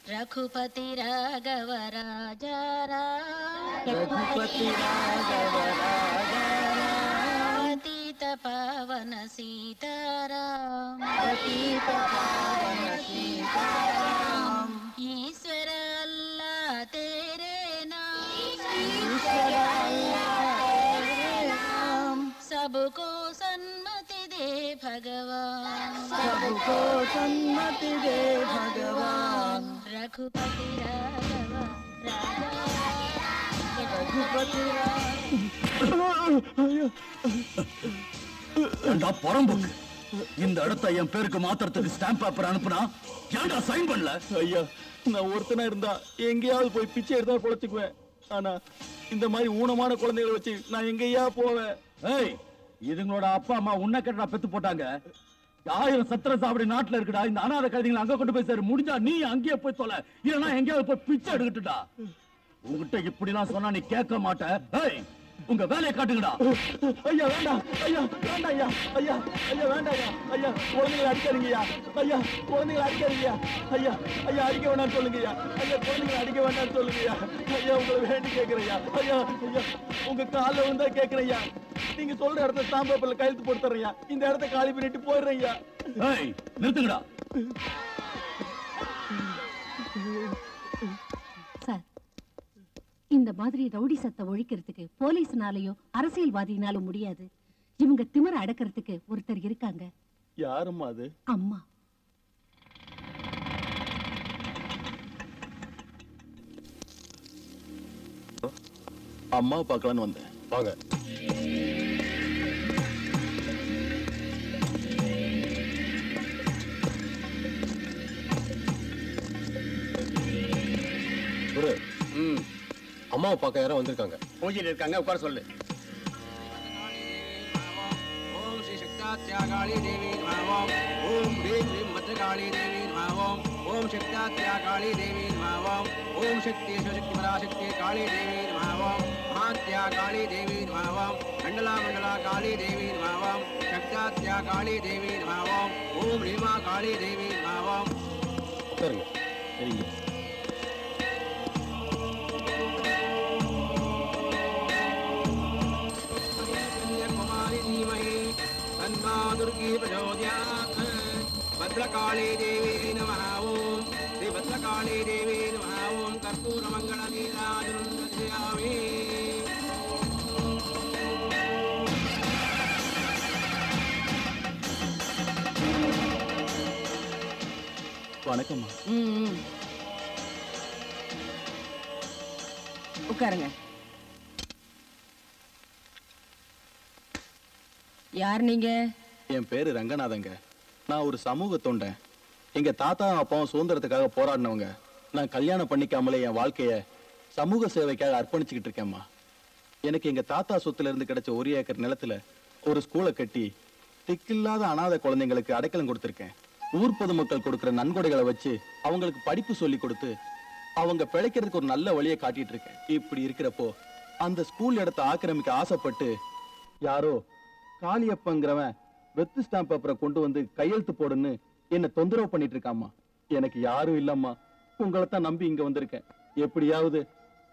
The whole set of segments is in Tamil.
रघुपति राघव राजा राम रघुपति राघव राजा पतित पावन सीताराम पतित पावन सीताराम ईश्वर अल्लाह तेरे नाम ईश्वर अल्लाह तेरे नाम सबको सन्मति दे भगवान सबको सन्मति दे भगवान रघुपति राघव राजा रघुपति ஏண்டா புறம்போக்கு, இந்த இடத்தை என் பேருக்கு மாத்திரத்துக்கு ஸ்டாம்ப் பேப்பர் அனுப்புனா ஏன்டா சைன் பண்ணல? ஐயா, நான் ஒருத்தனா இருந்தா எங்கேயாவது போய் பிச்சை எடுத்தா பொழைச்சுக்குவேன். ஆனா இந்த மாதிரி ஊனமான குழந்தைகளை வச்சு நான் எங்கேயா போவேன்? ஏய், இதுங்களோட அப்பா அம்மா உன்ன கேட்டா பெத்து போட்டாங்க. 1000 சத்திர சாவடி நாட்டுல இருக்குடா. இந்த அனாதை கழுதைங்களை அங்க கொண்டு போய் சேரு. முடிஞ்சா நீ அங்கேயே போய் தொலை, இல்லனா எங்கேயாவது போய் பிச்சை எடுக்கட்டுடா. உங்ககிட்ட இப்படிலாம் சொன்னா நீ கேட்க மாட்ட. ஏய், உங்க வேலையை காட்டுங்கடா. ஐயா வேண்டாம், ஐயா வேண்டாம், ஐயா ஐயா ஐயா வேண்டாம், ஐயா ஐயா குழந்தைகளை அடிக்காதீங்கய்யா, ஐயா குழந்தைகளை அடிக்காதீங்கய்யா, ஐயா ஐயா அடிக்க வேண்டாம்னு சொல்லுங்கய்யா, ஐயா குழந்தைகளை அடிக்க வேண்டாம்னு சொல்லுங்கய்யா, ஐயா உங்களை வேண்டி கேட்கிறேயா, ஐயா ஐயா உங்க காலில் வந்தா கேட்கிறேயா, நீங்க சொல்ற இடத்துல ஸ்டாம்ப் பேப்பர்ல கையெழுத்து போட்டு தர்றேயா, இந்த இடத்த காலி பண்ணிட்டு போயிடுறேயா. ஏய், நிறுத்துங்கடா. சார், இந்த மாதிரி ரவுடி சத்தை ஒழிக்கிறதுக்கு போலீஸ்னாலயோ அரசியல்வாதினாலும் முடியாது. இவங்க திமிர அடக்கிறதுக்கு ஒருத்தர் இருக்காங்க. யாரும்மா அது? அம்மா. அம்மாவை பார்க்கலான்னு வந்தேன். வாங்க. அம்மாவை பார்க்க யாரும் வந்திருக்காங்க. பூஜையில் இருக்காங்க, உட்கார சொல்லு. ஓம் ஸ்ரீ சக்தாத்யாகாளி தேவி நமः. ஓம் ஹ்ரீம் ஸ்ரீம் பத்ரகாளி தேவி நமः. ஓம் சக்தாத்யாகாளி தேவி நமः. ஓம் சக்தி சிவசக்தி பராசக்தி காளி தேவி நமः. மகாத்யாகாளி தேவி நமः. மண்டலா மண்டலா காளி தேவி நமः. சக்தாத்யாகாளி தேவி நமः. ஓம் ரீமா காளி தேவி நமः. உட்காருங்க. சரிங்க. तन्मा दुर्गी प्रचोदयात्. भद्रकाली देवी नमः. ओम श्री भद्रकाली देवी नमः. ओम कर्पूरमङ्गलनीराजनं दर्शयामि. வணக்கம்மா. உட்காருங்க. யார் நீங்க? என் பேரு ரங்கநாதங்க. நான் ஒரு சமூக தொண்டன். எங்க தாத்தா அப்பாவும் சுதந்திரத்துக்காக போராடினவங்க. நான் கல்யாணம் பண்ணிக்காமலே என் வாழ்க்கைய சமூக சேவைக்காக அர்ப்பணிச்சுக்கிட்டு இருக்கேம்மா. எனக்கு எங்க தாத்தா சொத்துல இருந்து கிடைச்ச 1 ஏக்கர் நிலத்துல ஒரு ஸ்கூலை கட்டி திக்கில்லாத அனாதை குழந்தைங்களுக்கு அடைக்கலம் கொடுத்திருக்கேன். ஊர் பொதுமக்கள் கொடுக்கிற நன்கொடைகளை வச்சு அவங்களுக்கு படிப்பு சொல்லி கொடுத்து அவங்க பிழைக்கிறதுக்கு ஒரு நல்ல வழியை காட்டிட்டு இருக்கேன். இப்படி இருக்கிறப்போ அந்த ஸ்கூல் இடத்தை ஆக்கிரமிக்க ஆசைப்பட்டு யாரோ காளியப்பங்கிறவன் வெத்து ஸ்டாம்ப் பேப்பரை கொண்டு வந்து கையெழுத்து போடுன்னு என்ன தொந்தரவு பண்ணிட்டு இருக்காமா. எனக்கு யாரும் இல்லம்மா. உங்களை தான் நம்பி இங்க வந்திருக்கேன். எப்படியாவது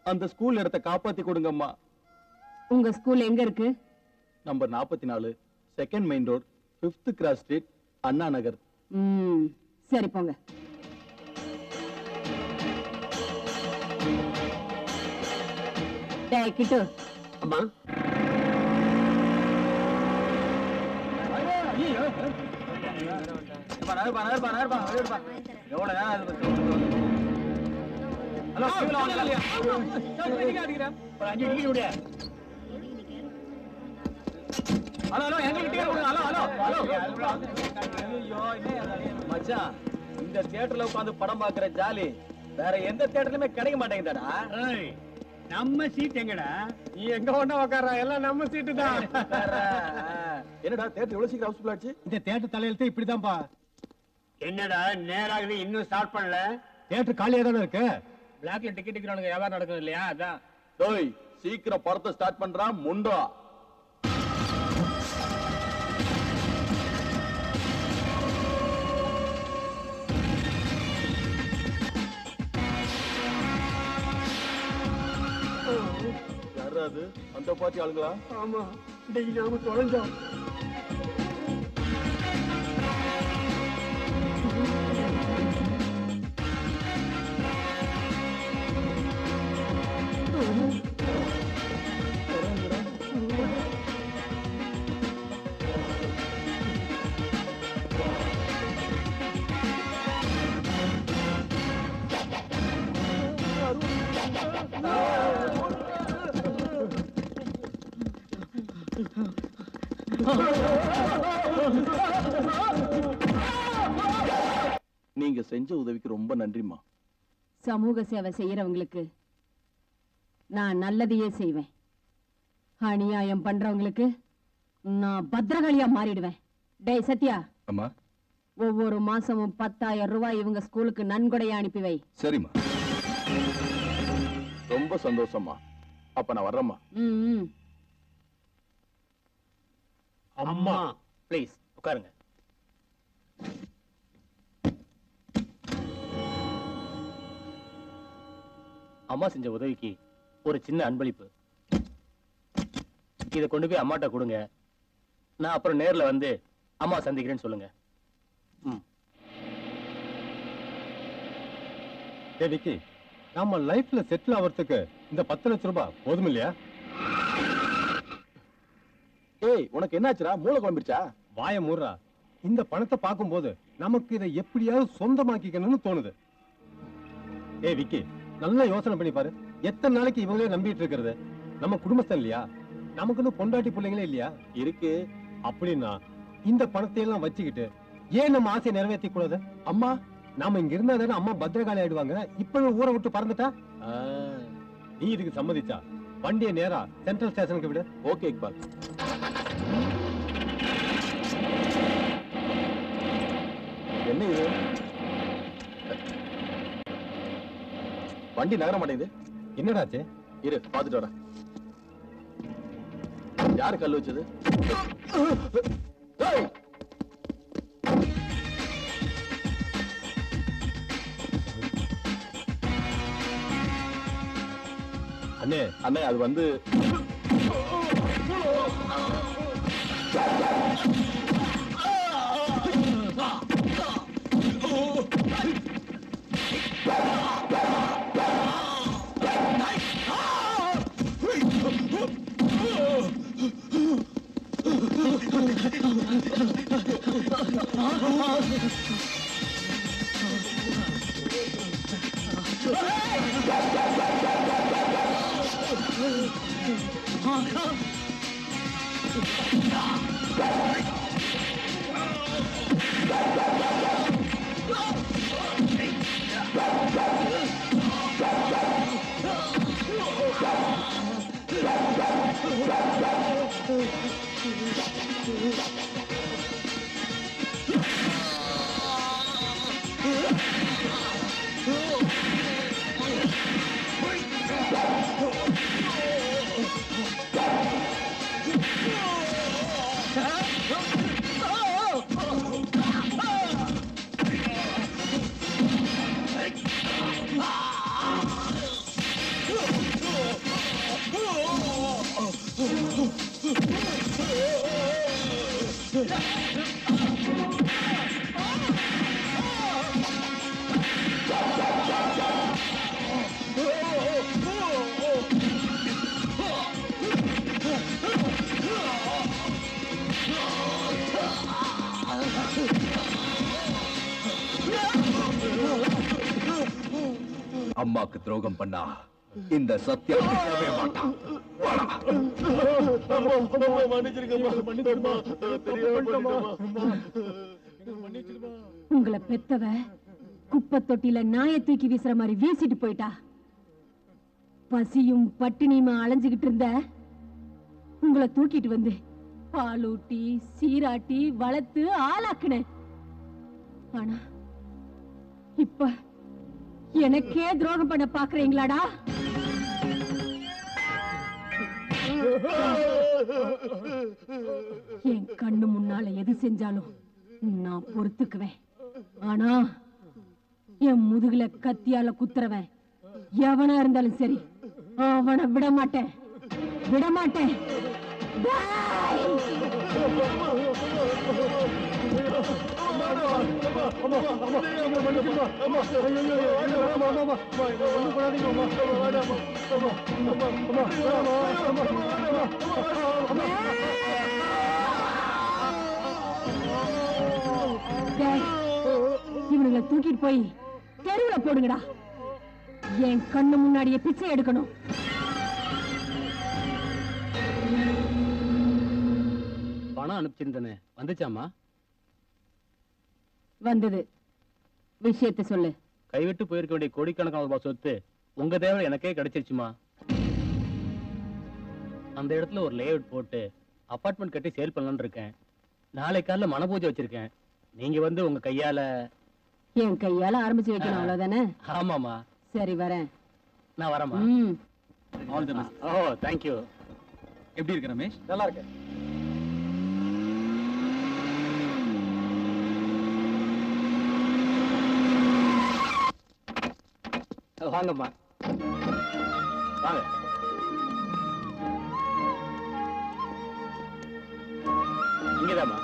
அந்த ஸ்கூல் இடத்தை காப்பாத்தி கொடுங்கம்மா. உங்க ஸ்கூல் எங்க இருக்கு? Number 44, 2nd main road, 5th cross street, Anna Nagar. சரி போங்க. டேய் கிட்டு. அம்மா. மச்சான், இந்த தியேட்டர்ல உட்கார்ந்து படம் பாக்குற ஜாலி வேற எந்த தியேட்டர்லயுமே கிடைக்க மாட்டேங்குதாடா. நம்ம சீட் எங்கடா? நீ எங்க ஒண்ணா உட்கார, எல்லாம் நம்ம சீட்டு தான். என்னடா தியேட்டர் எவ்வளவு சீக்கிரம் ஹவுஸ்ஃபுல் ஆச்சு? இந்த தியேட்டர் தலையெழுத்து இப்படிதான்ப்பா. என்னடா நேராகுது, இன்னும் ஸ்டார்ட் பண்ணல? தியேட்டர் காலியா தானே இருக்கு. பிளாக்ல டிக்கெட் விற்கிறவனுக்கு வியாபாரம் நடக்குது இல்லையா, அதான். டேய், சீக்கிரம் படத்தை ஸ்டார்ட் பண்றான் முண்டா. யாரு அது? அந்த பாட்டி ஆளுங்களா? ஆமா, இன்னைக்கு நாம தொலைஞ்சோம். நீங்க செஞ்ச உதவிக்கு ரொம்ப நன்றிம்மா. சமூக சேவை செய்யறவங்களுக்கு நான் நல்லதையே செய்வேன். அநியாயம் பண்றவங்களுக்கு நான் பத்திரகாளியா மாறிடுவேன். டேய் சத்யா, அம்மா. ஒவ்வொரு மாசமும் 10,000 ரூபாய் இவங்க ஸ்கூலுக்கு நன்கொடையா அனுப்பி வை. சரிம்மா. ரொம்ப சந்தோஷமா. அப்ப நான் வர்றேம்மா. அம்மா ப்ளீஸ் உட்காருங்க. அம்மா செஞ்ச உதவிக்கு ஒரு சின்ன அன்பளிப்பு. இதை கொண்டு போய் அம்மாட்ட கொடுங்க. நான் அப்புறம் நேர்ல வந்து அம்மா சந்திக்கிறேன்னு சொல்லுங்க. விக்கி, நம்ம லைஃப்ல செட்டில் ஆகிறதுக்கு இந்த 10 லட்சம் ரூபாய் போதும் இல்லையா? ஏய், உனக்கு என்னாச்சுடா? மூளை குழம்பிருச்சா? வாய மூடுறா. இந்த பணத்தை பார்க்கும்போது நமக்கு இதை எப்படியாவது சொந்தமாக்கிக்கணும்னு தோணுது. ஏய் விக்கி, நல்லா யோசனை பண்ணி பாரு. எத்தனை நாளைக்கு இவங்களே நம்பிட்டு இருக்கிறது? நம்ம குடும்பஸ்தன் இல்லையா? நமக்குன்னு பொண்டாட்டி பிள்ளைங்களே இல்லையா? இருக்கு. அப்படின்னா இந்த பணத்தை எல்லாம் வச்சுக்கிட்டு ஏன் நம்ம ஆசையை நிறைவேற்றி கூடாது? அம்மா, நாம இங்க இருந்தா தானே அம்மா பத்திரகாளி ஆயிடுவாங்க. இப்பவே ஊரை விட்டு பறந்துட்டா? நீ இதுக்கு சம்மதிச்சா வண்டியை நேரா சென்ட்ரல் ஸ்டேஷனுக்கு விடு. ஓகே இக்பால். என்ன இது? வண்டி நகர மாட்டேங்குது. என்னடாச்சு? இரு, பாத்துட்டு வரேன். யாரு கல்லு வச்சது? அண்ணே அண்ணே, அது வந்து அம்மாக்கு துரோகம் பண்ணா இந்த சத்யா விடவே மாட்டான். உங்களை பெத்தவ குப்பை தொட்டில நாயை தூக்கி வீசுற மாதிரி வீசிட்டு போயிட்டா. பசியும் பட்டினியுமா அலைஞ்சுகிட்டு இருந்த உங்களை தூக்கிட்டு வந்து பாலூட்டி சீராட்டி வளர்த்து ஆளாக்குனேன். ஆனா இப்ப எனக்கே துரோகம் பண்ண பாக்குறீங்களாடா? என் கண்ணு முன்னால எது செஞ்சாலும் நான் பொறுத்துக்குவேன். ஆனா என் முதுகுல கத்தியால குத்துறவன் எவனா இருந்தாலும் சரி, அவனை விட மாட்டேன். விடமாட்டேன். இவனுங்களை தூக்கிட்டு போய் தெருவுல போடுங்கடா. என் கண்ணு முன்னாடியே பிச்சை எடுக்கணும். பணம் அனுப்பிச்சிருந்தேனே வந்துச்சாமா? வந்தது. விஷயத்தை சொல்லு. கைவிட்டு போயிருக்க வேண்டிய கோடிக்கணக்கான ரூபாய் சொத்து உங்க தேவை எனக்கே கிடைச்சிருச்சுமா. அந்த இடத்துல ஒரு லேஅவுட் போட்டு அபார்ட்மெண்ட் கட்டி சேல் பண்ணலான்னு இருக்கேன். நாளை காலைல மனபூஜை வச்சிருக்கேன். நீங்க வந்து உங்க கையால என் கையால ஆரம்பிச்சு வைக்கணும், அவ்வளவுதானே? ஆமாமா. சரி வரேன். நான் வரேம்மா. All the best. O thank you. எப்படி இருக்க ரமேஷ்? நல்லா இருக்கேன். வாங்கம்மா வாங்க. இங்கதாம்மா.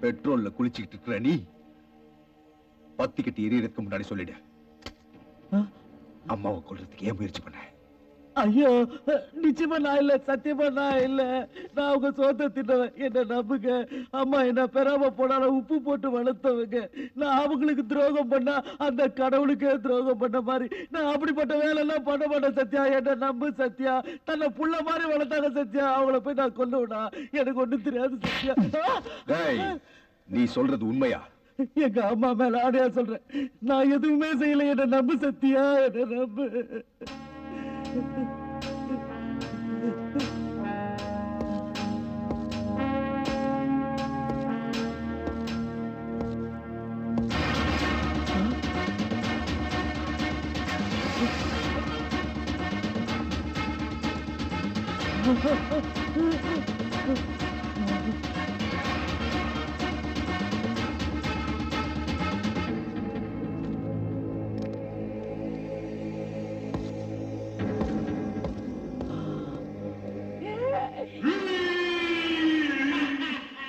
பெட்ரோல்ல குளிச்சுக்கிட்டு இருக்கிற நீ பத்திக்கிட்டு எரியறதுக்கு முன்னாடி சொல்லிடு, அம்மாவை கொல்றதுக்கு ஏன் முயற்சி பண்ண? ஐயோ, நிச்சயமா நான் இல்ல, சத்தியமா நான் இல்ல. நான் அவங்க சொந்த தின்னவன், என்ன நம்புங்க. அம்மா என்ன பெறாம போனாலும் உப்பு போட்டு வளர்த்தவங்க. நான் அவங்களுக்கு துரோகம் பண்ணா அந்த கடவுளுக்கே துரோகம் பண்ண மாதிரி. நான் அப்படிப்பட்ட வேலை எல்லாம் பண்ண மாட்டேன் சத்யா, என்ன நம்பு சத்யா. தன்னை புள்ள மாதிரி வளர்த்தாங்க சத்யா, அவங்கள போய் நான் கொல்லுவனா? எனக்கு ஒண்ணும் தெரியாது சத்யா. நீ சொல்றது உண்மையா? எங்க அம்மா மேல ஆடையா சொல்றேன், நான் எதுவுமே செய்யல, என்ன நம்பு சத்யா, என்ன நம்பு.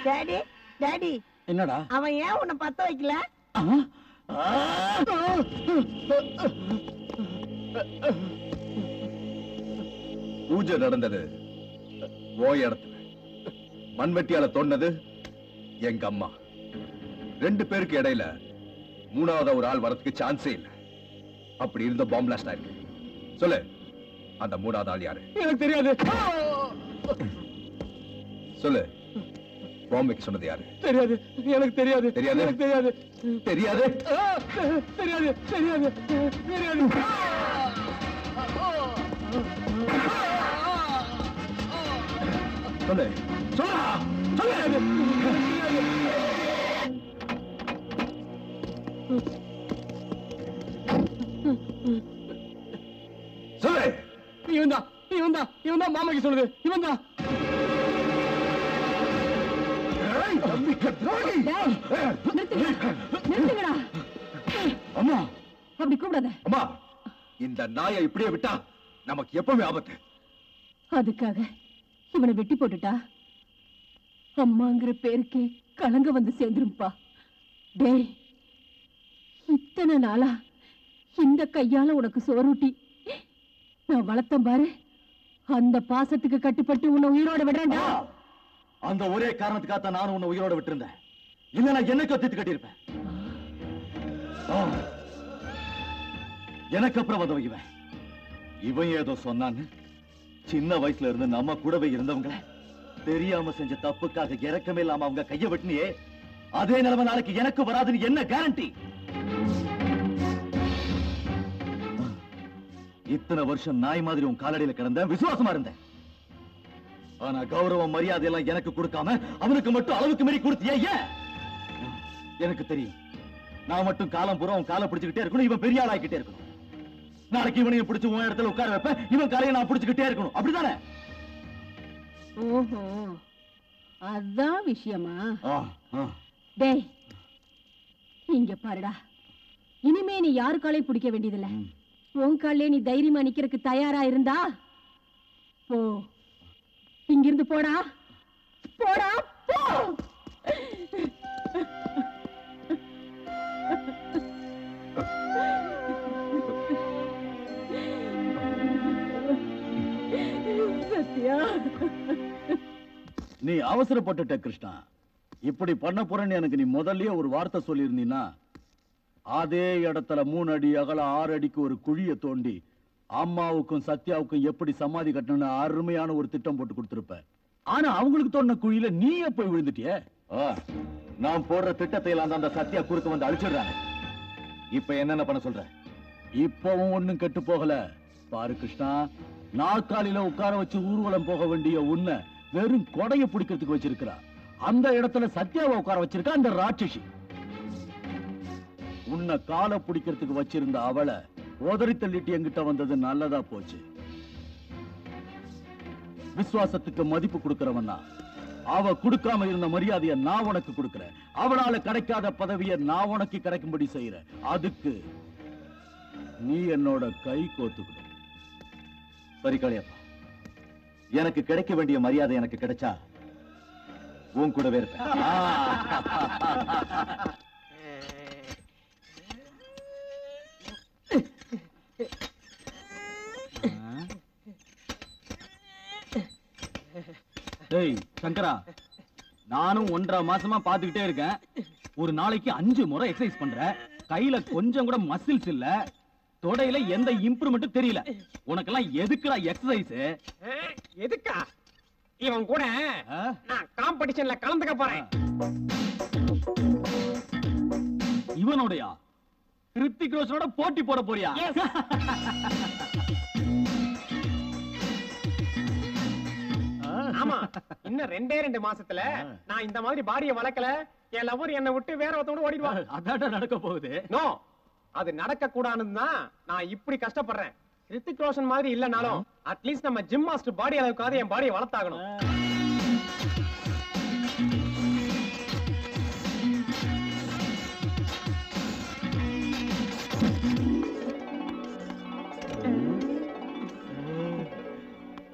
டாடி டாடி, என்னடா அவன் ஏன் உன்னை பத்த வைக்கல? பூஜை நடந்தது ஓ இடத்துல, மண்வெட்டியால தோண்டது எங்க அம்மா. ரெண்டு பேருக்கு இடையில மூணாவது ஒரு ஆள் வரதுக்கு சான்ஸே இல்லை. அப்படி இருந்த பாம்பு பிளாஸ்ட் ஆயிருக்கு. சொல்லு, அந்த மூணாவது ஆள் யாரு? எனக்கு தெரியாது. சொல்லு, பாம்பு வைக்க சொன்னது யாரு? தெரியாது, எனக்கு தெரியாது. தெரியாது, எனக்கு தெரியாது. தெரியாது, தெரியாது, தெரியாது, தெரியாது. சொல்லு, சொல்லு, தெரியாது. சொல்லு. இவன் தான், இவன் தான், இவன் தான் மாமாக்கு சொல்லுது. இவன் தான். அம்மா, அப்படி கூப்பிடாத. அம்மா, இந்த நாயை இப்படியே விட்டா நமக்கு எப்பவுமே ஆபத்து. அதுக்காக இவனை வெட்டி போட்டுட்டா அம்மாங்கிற பேருக்கே கலங்க வந்து சேர்ந்துரும்பா. டேய், இத்தனை நாளா இந்த கையால உனக்கு சோறுட்டி நான் வளர்த்தேன் பாரு, அந்த பாசத்துக்கு கட்டுப்பட்டு உன்னை உயிரோட விடுறேன்டா. அந்த ஒரே காரணத்துக்காக நானும் உன்னை உயிரோட விட்டுருந்தேன். இல்ல நான் என்ன கத்திட்டு கட்டியிருப்பேன். எனக்கு அப்புறம் வந்தவன் இவன் ஏதோ சொன்னான்னு சின்ன வயசுல இருந்து நம்ம கூடவே இருந்தவங்க தெரியாம செஞ்ச தப்புக்காக இறக்கமே இல்லாம அவங்க கைய வெட்டினியே, அதே நிலைமை நாளைக்கு எனக்கு வராதுன்னு என்ன கேரண்டி? இத்தனை வருஷம் நாய் மாதிரி உன் காலடியில கிடந்தேன், விசுவாசமா இருந்தேன். ஆனா கௌரவம் மரியாதை எல்லாம் எனக்கு கொடுக்காம அவனுக்கு மட்டும் அளவுக்கு மீறி கொடுத்தியே ஏன்? எனக்கு தெரியும், நான் மட்டும் காலம் பூரா உன் காலை பிடிச்சுக்கிட்டே இருக்கணும், இவன் பெரிய ஆளாக்கிட்டே இருக்கணும். நாளைக்கு இவனையும் பிடிச்சு உன் இடத்துல உட்கார வைப்பேன், இவன் காலையை நான் பிடிச்சுக்கிட்டே இருக்கணும். அப்படிதானே? ஓஹோ, அதான் விஷயமா? டேய், இங்க பாருடா, இனிமே நீ யாரு காலையும் பிடிக்க வேண்டியதில்லை. உன் காலே நீ தைரியமா நிக்கிறதுக்கு தயாரா இருந்தா போ, இங்கிருந்து போடா போடா போ. சத்யா, நீ அவசரப்பட்டுட்ட கிருஷ்ணா. இப்படி பண்ண போறேன்னு எனக்கு நீ முதல்லயே ஒரு வார்த்தை சொல்லியிருந்தீன்னா அதே இடத்துல 3 அடி அகலம் 6 அடிக்கு ஒரு குழிய தோண்டி அம்மாவுக்கும் சத்யாவுக்கும் எப்படி சமாதி கட்டணும்னு அருமையான ஒரு திட்டம் போட்டு கொடுத்திருப்ப. ஆனா அவங்களுக்கு தோண்டின குழியில நீ போய் விழுந்துட்டிய. நான் போடுற திட்டத்தை எல்லாம் அந்த சத்யா குறுக்க வந்து அழிச்சிடுறாங்க. இப்ப என்னென்ன பண்ண சொல்ற? இப்பவும் ஒண்ணும் கெட்டு போகல. பாரு கிருஷ்ணா, நாற்காலியில உட்கார வச்சு ஊர்வலம் போக வேண்டிய உன்னை வெறும் கொடைய பிடிக்கிறதுக்கு வச்சிருக்கிறா. அந்த இடத்துல சத்யாவை உட்கார வச்சிருக்கா அந்த ராட்சசி. உன்னை காலை பிடிக்கிறதுக்கு வச்சிருந்த அவளை உதறி தள்ளிட்டு என்கிட்ட வந்தது நல்லதா போச்சு. விசுவாசத்துக்கு மதிப்பு கொடுக்கிறவனா அவ கொடுக்காம இருந்த மரியாதையை நான் உனக்கு கொடுக்கிறேன். அவளால கிடைக்காத பதவியை நான் உனக்கு கிடைக்கும்படி செய்யறேன். அதுக்கு நீ என்னோட கை கோத்துக்கணும். சரி காளியப்பா, எனக்கு கிடைக்க வேண்டிய மரியாதை எனக்கு கிடைச்சா உன் கூடவே இருப்பேன். டேய் சங்கரா, நானும் 1.5 மாசமா பாத்துக்கிட்டே இருக்கேன். ஒரு நாளைக்கு 5 முறை எக்ஸசைஸ் பண்ற, கையில கொஞ்சம் கூட மசில்ஸ் இல்ல, தொடையில எந்த இம்ப்ரூவ்மெண்ட்டும் தெரியல. உனக்கெல்லாம் எதுக்குடா எக்ஸசைஸ்? எதுக்கா? இவன் கூட நான் காம்படிஷன்ல கலந்துக்க போறேன். இவனோடயா? கிருத்திக் ரோஷனோட போட்டி போட போறியா? ஆமா, இன்னும் 2 மாசத்துல நான் இந்த மாதிரி பாடியை வளர்க்கல, என் லவர் என்னை விட்டு வேற ஒருத்தோட ஓடிடுவான். அதான் நடக்க போகுது. நோ, அது நடக்க கூடாதுன்னு தான் நான் இப்படி கஷ்டப்படுறேன். கிருத்திக் ரோஷன் மாதிரி இல்லனாலும் அட்லீஸ்ட் நம்ம ஜிம் மாஸ்டர் பாடி அளவுக்காவது என் பாடியை வளர்த்தாகணும்.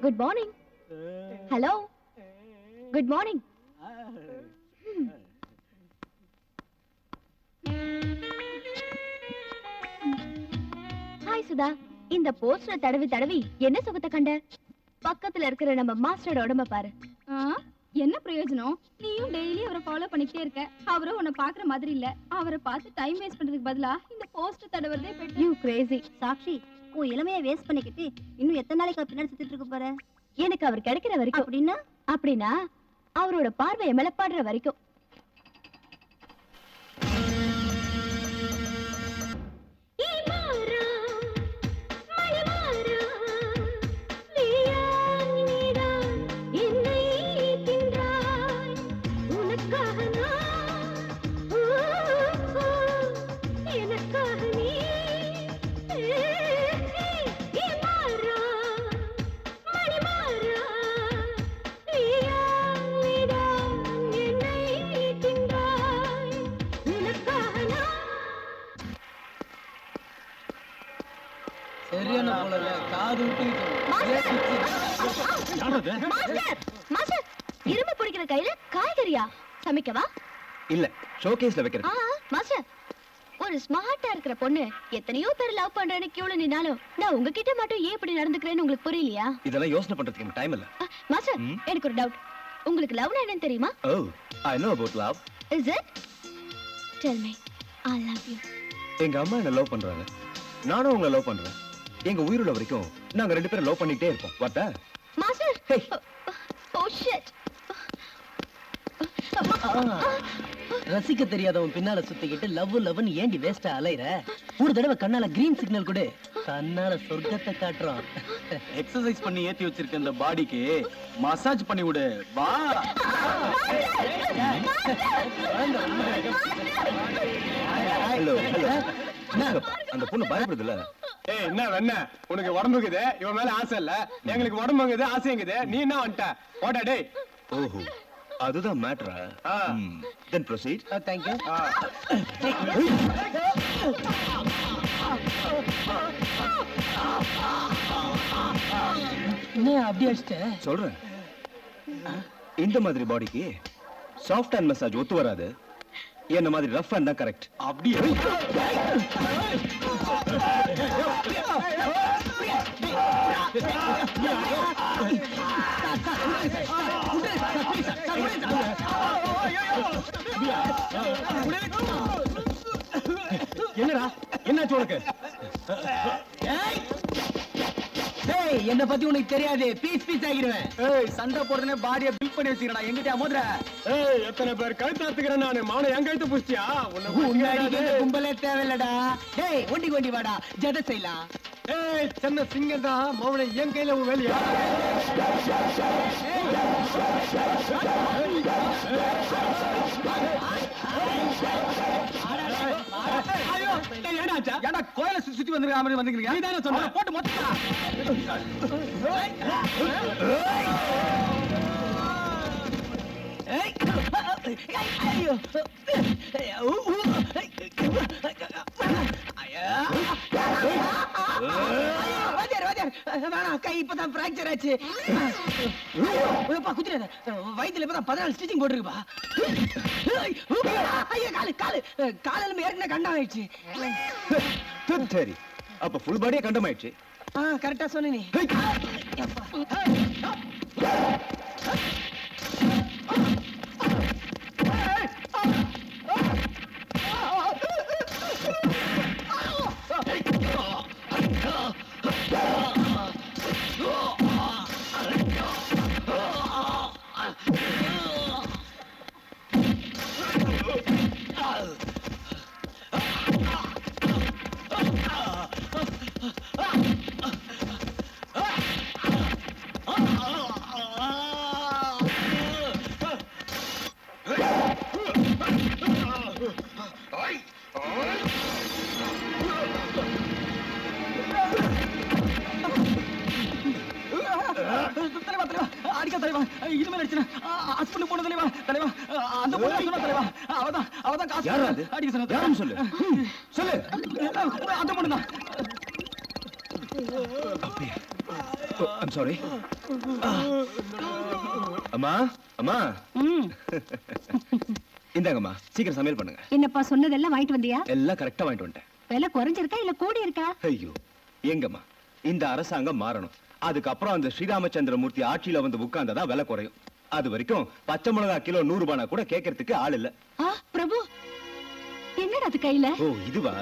Good morning. Hello, good morning. Hi Sudha, இந்த போஸ்டரை தடவி தடவி என்ன சுகத்தை கண்ட? பக்கத்துல இருக்கிற நம்ம மாஸ்டரோட உடம்ப பாரு. என்ன பிரயோஜனம்? நீயும் டெய்லி அவரை ஃபாலோ பண்ணிட்டே இருக்க, அவரும் உன்னை பாக்குற மாதிரி இல்ல. அவரை பார்த்து டைம் வேஸ்ட் பண்றதுக்கு பதிலா இந்த போஸ்டர் தடவறதே பெட்டர். You crazy. சாக்ஷி, உன் இளமையை வேஸ்ட் பண்ணிக்கிட்டு இன்னும் எத்தனை நாளைக்கு பின்னாடி சுத்திட்டு இருக்க போற? எனக்கு அவர் கிடைக்கிற வரைக்கும். அப்படின்னா அவரோட பார்வை மேல படுற வரைக்கும். கல்யாண போல காது விட்டு மாஸ்டர் இரும்பு பிடிக்கிற கையில காய்கறியா சமைக்கவா? இல்ல ஷோகேஸ்ல வைக்கிறது. மாஸ்டர் ஒரு ஸ்மார்ட்டா இருக்கிற பொண்ணு எத்தனையோ பேர் லவ் பண்றேன்னு கியூல நின்னாலும் நான் உங்ககிட்ட மட்டும் ஏன் இப்படி நடந்துக்கிறேன்னு உங்களுக்கு புரியலையா? இதெல்லாம் யோசனை பண்றதுக்கு எனக்கு டைம் இல்ல. மாஸ்டர் எனக்கு ஒரு டவுட். உங்களுக்கு லவ்னா என்னன்னு தெரியுமா? Oh, I know about love. Is it? Tell me. I love you. எங்க அம்மா என்ன லவ் பண்றாங்க. நானும் அவங்கள லவ் பண்றேன். எங்க உயிருள்ள வரைக்கும் நாங்க ரெண்டு பேரும் லவ் பண்ணிட்டே இருப்போம். வாட்டா? மாஸ்டர். Oh shit. ரசிக்க தெரியாதவன் பின்னால சுத்திக்கிட்டு லவ் லவ்னு ஏண்டி வேஸ்டா அலையற? ஒரு தடவை கண்ணால கிரீன் சிக்னல் கொடு, தன்னால சொர்க்கத்தை காட்டுறோம். எக்ஸசைஸ் பண்ணி ஏத்தி வச்சிருக்க இந்த பாடிக்கு மசாஜ் பண்ணி விடு. வா. ஹலோ அந்த பொண்ணு பயப்படுதுல்ல? ஏய் என்ன வெண்ண உனக்கு உடம்புக்குது, இவன் மேல ஆசை இல்ல, எங்களுக்கு உடம்புங்குது ஆசைங்குது, நீ என்ன வந்துட்ட போடா டேய். ஓஹோ அதுதான் மேட்டரா? தென் ப்ரோசீட். Thank you. என்ன அப்படி அடிச்சிட்ட? சொல்றேன், இந்த மாதிரி பாடிக்கு சாஃப்ட் ஹேண்ட் மசாஜ் ஒத்து வராது. என்ன மாதிரி ரஃப் ஹேண்ட் தான் கரெக்ட். அப்படியே என்னடா என்னாச்சு உனக்கு? என்ன பத்தி உனக்கு தெரியாது, பீஸ் பீஸ் ஆகிடுவேன். ஏய் சண்டை போடுறதுனே பாடியை பில்ட் பண்ணி வச்சிருக்கடா. எங்கிட்ட மோதுற? ஏய் எத்தனை பேர் கழுத்தாத்துக்கிறேன் நானு, மானை என் கழுத்து புடிச்சியா? உன்னை கும்பலே தேவையில்லடா. டேய் ஒண்டிக்கு ஒண்டி வாடா, ஜட செய்யலாம். ஏய் சின்ன சிங்கம் தான் மௌனை என் கையில உன் வேலையா? ஏடா கோயில சுத்தி வந்திருக்க மாதிரி வந்துக்கிறீங்க? நீ தானே சொன்ன போட்டு மொத்தம். கை இப்பதான் பிராக்சர் ஆச்சு. குதிரை வயிற்றுல இப்பதான் 14 ஸ்டிச்சிங் போட்டுருக்குப்பா. காலையில ஏற்கனவே கண்டம் ஆயிடுச்சு. சரி அப்ப ஃபுல் பாடியே கண்டம் ஆயிடுச்சு. கரெக்டா சொன்ன நீ. அம்மா அம்மா இந்தாங்கம்மா சீக்கிரம் சமையல் பண்ணுங்க. என்னப்பா சொன்னதெல்லாம் வாங்கிட்டு வந்தியா? எல்லாம் கரெக்டா வாங்கிட்டு வந்துட்டேன். விலை குறைஞ்சிருக்கா இல்ல கூடி இருக்கா? ஐயோ எங்கம்மா இந்த அரசாங்கம் மாறணும். அதுக்கப்புறம் அந்த ஸ்ரீராமச்சந்திரமூர்த்தி ஆட்சியில வந்து உட்கார்ந்ததா விலை குறையும். அது வரைக்கும் பச்சை மிளகா கிலோ 100 ரூபாய் கூட கேட்கறதுக்கு ஆள் இல்ல. பிரபு என்னடா அது கையில? ஓ இதுவா?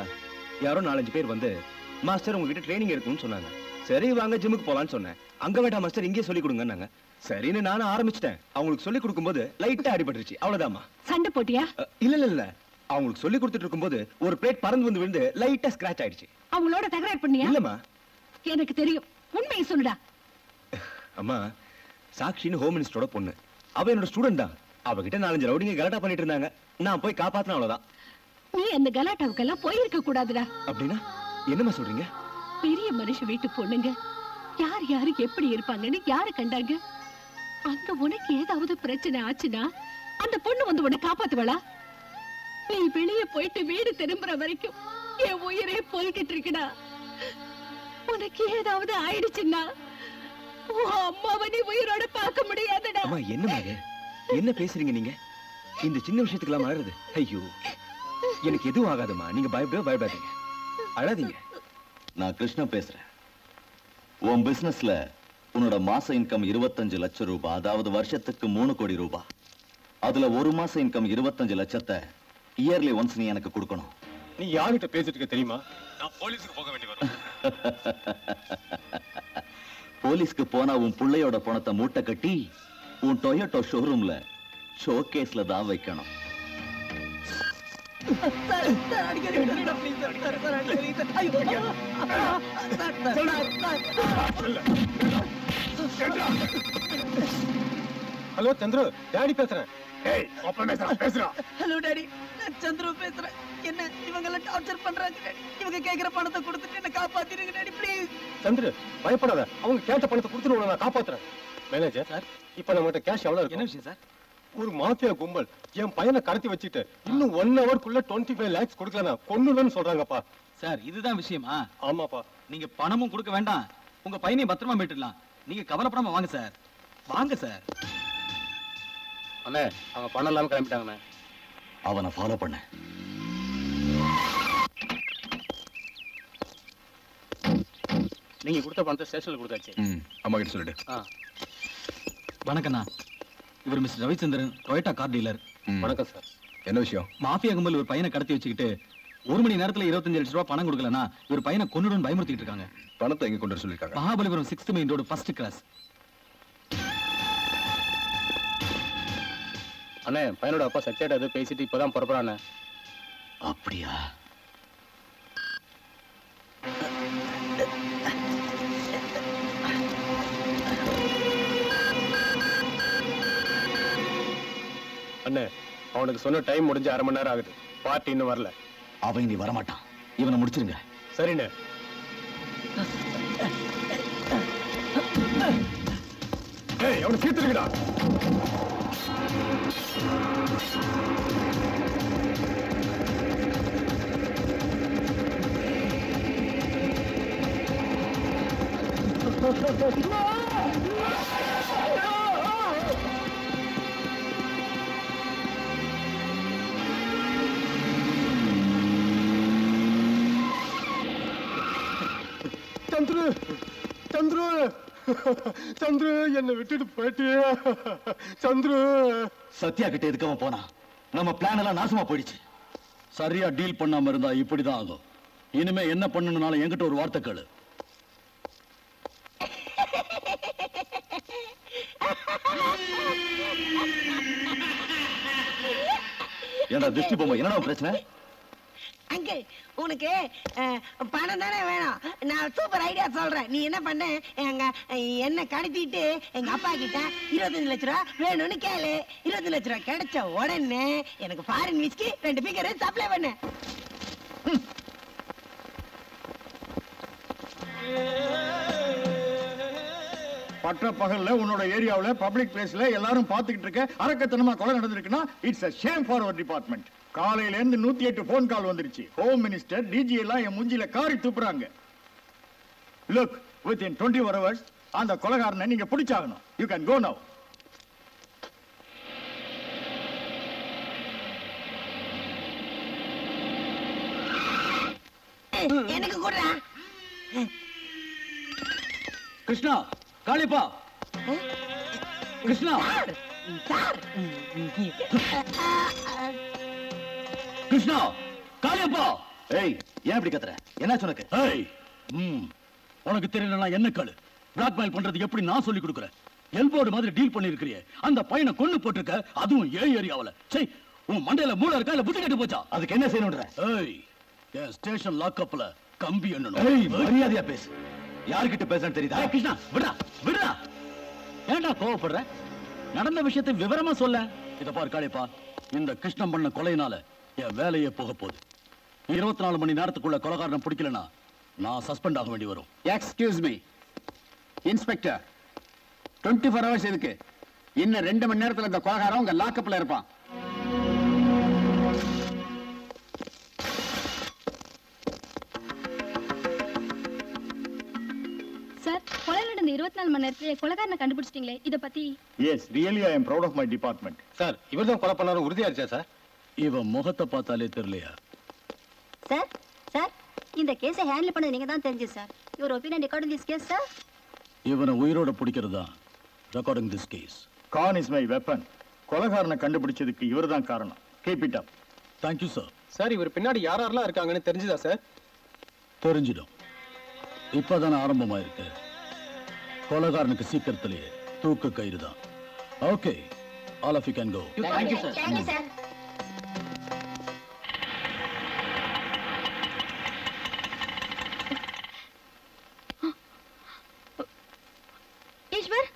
யாரோ 4-5 பேர் வந்து மாஸ்டர் உங்ககிட்ட ட்ரைனிங் இருக்குன்னு சொன்னாங்க. சரி வாங்க ஜிம்முக்கு போலான்னு சொன்னேன். அங்க வேண்டாம் மாஸ்டர் இங்கே சொல்லி கொடுங்கன்னாங்க. சரின்னு நானும் ஆரம்பிச்சிட்டேன். அவங்களுக்கு சொல்லி கொடுக்கும்போது லைட்டா அடிபட்டுருச்சு, அவ்வளவுதாம்மா. சண்டை போட்டியா? இல்ல இல்ல இல்ல, அவங்களுக்கு சொல்லி கொடுத்துட்டு இருக்கும்போது ஒரு பிளேட் பறந்து வந்து விழுந்து லைட்டா ஸ்கிராச் ஆயிடுச்சு. அவங்களோட தகராறு பண்ணியா? இல்லம்மா. எனக்கு தெரியும், உண்மையை சொல்லுடா. அம்மா சாக்ஷின்னு ஹோம் மினிஸ்டரோட பொண்ணு, அவ என்னோட ஸ்டூடெண்ட் தான். அவகிட்ட 4-5 ரவுடிங்க கலாட்டா பண்ணிட்டு இருந்தாங்க. நான் போய் காப்பாத்தின, அவ்வளவுதான். நீ அந்த கலாட்டாவுக்கெல்லாம் போயிருக்க கூடாதுடா. அப்படின்னா என்னம்மா சொல்றீங்க? பெரிய மனுஷ வீட்டு பொண்ணுங்க யார் யாரு எப்படி இருப்பாங்கன்னு யாரு கண்டாங்க? அங்க உனக்கு ஏதாவது பிரச்சனை ஆச்சுன்னா அந்த பொண்ணு வந்து உன்னை காப்பாத்துவளா? நீ வெளியே போயிட்டு வீடு திரும்புற வரைக்கும் என் உயிரே போய்கிட்டு இருக்குடா. உனக்கு ஏதாவது ஆயிடுச்சுன்னா உன் அம்மாவை நீ உயிரோட பார்க்க முடியாதுடா. அம்மா என்னம்மா இது? என்ன பேசுறீங்க நீங்க? இந்த சின்ன விஷயத்துக்குலாம் அழறது? ஐயோ, எனக்கு எதுவும் ஆகாதுமா. நீங்க பயப்படாதீங்க, அழாதீங்க. நான் கிருஷ்ணா பேசுறேன். உன் பிசினஸ்ல உன்னோட மாச இன்கம் 25 லட்சம் ரூபாய், அதாவது வருஷத்துக்கு 3 கோடி ரூபாய். அதுல ஒரு மாச இன்கம் 25 லட்சத்தை இயர்லி ஒன்ஸ் நீ எனக்கு கொடுக்கணும். நீ யார்கிட்ட பேசிட்டு இருக்க தெரியுமா? நான் போலீஸ்க்கு போக வேண்டி வரும். போலீஸ்க்கு போனா உன் புள்ளையோட பணத்தை மூட்டை கட்டி உன் டொயோட்டோ ஷோரூம்ல ஷோகேஸ்ல தான் வைக்கணும். ஹலோ சந்துரு, டாடி பேசுறேன். ஹலோ டாடி, நான் சந்துரு பேசுறேன். என்ன இவங்க எல்லாம் டார்ச்சர் பண்றாங்க டாடி. இவங்க கேக்குற பணத்தை கொடுத்துட்டு என்ன காப்பாத்திடுங்க டாடி ப்ளீஸ். சந்துரு பயப்படாத, அவங்க கேட்ட பணத்தை கொடுத்துட்டு நான் காப்பாத்துறேன். மேனேஜர் சார், இப்ப நம்மகிட்ட கேஷ் எவ்வளவு இருக்கு? என்ன விஷயம் சார்? ஒரு மாஃபியா கும்பல் என் பையனை கடத்தி வச்சுட்டு இன்னும் 1 ஹவர்க்குள்ள 25 lakhs கொடுக்கலனா கொன்னுன்னு சொல்றாங்கப்பா. சார் இதுதான் விஷயமா? ஆமாப்பா. நீங்க பணமும் கொடுக்க வேண்டாம், உங்க பையனையும் பத்திரமா மீட்டுடலாம். நீங்க கவலைப்படாம வாங்க சார், வாங்க சார். அண்ணே, அவங்க பணம் இல்லாம கிளம்பிட்டாங்கண்ணே. அவனை ஃபாலோ பண்ண. நீங்க கொடுத்த பணத்தை ஸ்டேஷன்ல கொடுத்தாச்சு. அம்மா கிட்ட சொல்லிடு. வணக்கண்ணா, இவர் mister Ravichandran, Toyota car dealer. வணக்கம் சார். என்ன விஷயம்? மாஃபியா கும்பல் ஒரு பையனை கடத்தி வச்சுக்கிட்டு 1 மணி நேரத்துல 25 லட்சம் ரூபாய் பணம் கொடுக்கலனா இவர் பையனை கொன்னுடன் பயமுறுத்திட்டு இருக்காங்க. பணத்தை எங்க கொண்டு வர சொல்லிருக்காங்க? Mahabalipuram 6th main road first cross. அண்ணே, பையனோட அப்பா சத்தியாட்ட ஏதோ பேசிட்டு இப்பதான் புறப்படுறானே. அப்படியா? அண்ணே, அவனுக்கு சொன்ன டைம் முடிஞ்சு 1/2 மணி நேரம் ஆகுது. பார்ட்டி இன்னும் வரல. அவன் இனி வரமாட்டான். இவனை முடிச்சிருங்க. சரிண்ணே. அவனை சீத்துருக்கா. சந்துரு, சந்துரு, சந்துரு, என்னை விட்டுட்டு போயிட்டியே சந்துரு. சத்யா கிட்ட எதுக்கு அவன் போனா? நம்ம பிளான் எல்லாம் நாசமா போயிடுச்சு. சரியா டீல் பண்ணாம இருந்தா இப்படிதான் ஆகும். இனிமே என்ன பண்ணணும்னாலும் என்கிட்ட ஒரு வார்த்தை கேளு. ஏண்டா திருஷ்டி பொம்மை, என்னடா பிரச்சனை? அங்கிள், உனக்கு பணம் தானே வேணும். நான் சூப்பர் ஐடியா சொல்றேன். நீ என்ன பண்ண, என்ன கடத்திட்டு எங்க அப்பா கிட்ட 25 லட்ச ரூபா வேணும்னு கேளு. 25 லட்ச ரூபா கிடைச்ச உடனே எனக்கு ஃபாரின் விஸ்கி 2 பீக்கர் சப்ளை பண்ண. பட்ட பகல்ல உன்னோட ஏரியாவுல பப்ளிக் பிளேஸ்ல எல்லாரும் பாத்துக்கிட்டு இருக்க அரக்கத்தனமா கொலை நடந்திருக்குன்னா it's a shame for our department. காலையில இருந்து 108 போன் கால் வந்துருச்சு. ஹோம் மினிஸ்டர், டிஜி எல்லாம் என் மூஞ்சில காரி துப்புறாங்க. லுக், within 24 hours அந்த கொலைகாரனை நீங்க பிடிச்சாகணும். You can go now. எனக்கு கூட கிருஷ்ணா, காளிப்பா, கிருஷ்ணா, கிருஷ்ணா, காளியப்பா. ஏய், ஏன் இப்படி கத்துற? என்ன உனக்கு? ஏய், உனக்கு தெரியலன்னா என்ன காளு? பிளாக்மெயில் பண்றது எப்படி நான் சொல்லி கொடுக்குறேன். எல்போர்டு மாதிரி டீல் பண்ணிருக்கிறியே, அந்த பையனை கொன்னு போட்டிருக்க, அதுவும் ஏரியாவுல. சரி, உன் மண்டையில மூளை இருக்கா இல்ல புத்தி கட்டு போச்சா? அதுக்கு என்ன செய்யணும்ன்ற? ஏய், என் ஸ்டேஷன் லாக்அப்ல கம்பி எண்ணணும். ஏய், மரியாதையா பேசு. யார்கிட்ட பேசுறேன்னு தெரியுதா? கிருஷ்ணா, விடுடா, விடுடா. ஏன்டா கோவப்படுற? நடந்த விஷயத்தை விவரமா சொல்ல. இத பாரு காளியப்பா, இந்த கிருஷ்ணன் பண்ண கொலையினால என் வேலையே போக போகுது. 24 மணி நேரத்துக்குள்ள கொலைகாரனை பிடிக்கலனா நான் சஸ்பெண்ட் ஆக வேண்டி வரும். எக்ஸ்கியூஸ் மீ இன்ஸ்பெக்டர், 24 ஹவர்ஸ் எதுக்கு? இன்னும் 2 மணி நேரத்துல இந்த கொலைகாரன் உங்க லாக்அப்ல இருப்பான். இன்னும் 24 மணி நேரத்துல கொலைகாரனை கண்டுபிடிச்சிட்டீங்களே, இத பத்தி? Yes, really I am proud of my department. Sir இவர்தான் கொலை பண்ணாரு உறுதியாச்சா சார்? இவன் முகத்தை பார்த்தாலே தெரியலையா? சார் சார் இந்த கேஸை ஹேண்டில் பண்ணது நீங்க தான் தெரிஞ்சு sir. Your opinion regarding this case sir. இவனை உயிரோட பிடிக்கிறது தான் regarding this case. Con is my weapon. கொலைகாரனை கண்டுபிடிச்சதுக்கு இவர்தான் காரணம். Keep it up. Thank you sir. Sir இவர் பின்னாடி யாரெல்லாம் இருக்காங்கன்னு தெரிஞ்சுதா சார்? தெரிஞ்சிடும். இப்பதானே ஆரம்பமாயிருக்கு. கொலைகாரனுக்கு சீக்கிரத்திலேயே தூக்கு கயிறு தான். Okay, all of you can go. Thank you sir. Thank you sir. Eswar,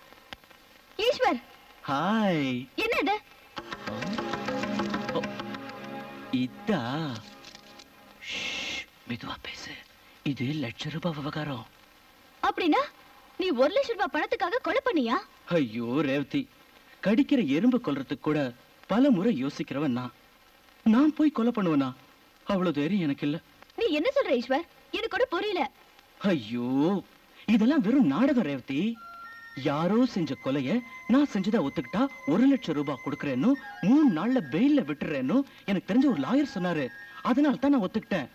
Eswar, hi. என்ன இது? இதா மெதுவா பேசு. இது ₹1,00,000 விவகாரம். அப்படின்னா நீ 1,00,000 ரூபாய் பணத்துக்காக கொலை பண்ணியா? ஐயோ ரேவதி, கடிக்கிற எறும்பு கொல்றதுக்கு கூட பல முறை யோசிக்கிறவன் நான் போய் கொலை பண்ணுவனா? அவ்வளவு தைரியம் எனக்கு இல்ல. நீ என்ன சொல்ற ஈஸ்வர்? எனக்கு கூட புரியல. ஐயோ, இதெல்லாம் வெறும் நாடகம் ரேவதி. யாரோ செஞ்ச கொலைய நான் செஞ்சதா ஒத்துக்கிட்டா ₹1,00,000 கொடுக்கறேன்னு 3 நாள்ல பெயில்ல விட்டுறேன்னு எனக்கு தெரிஞ்ச ஒரு லாயர் சொன்னாரு. அதனால தான் நான் ஒத்துக்கிட்டேன்.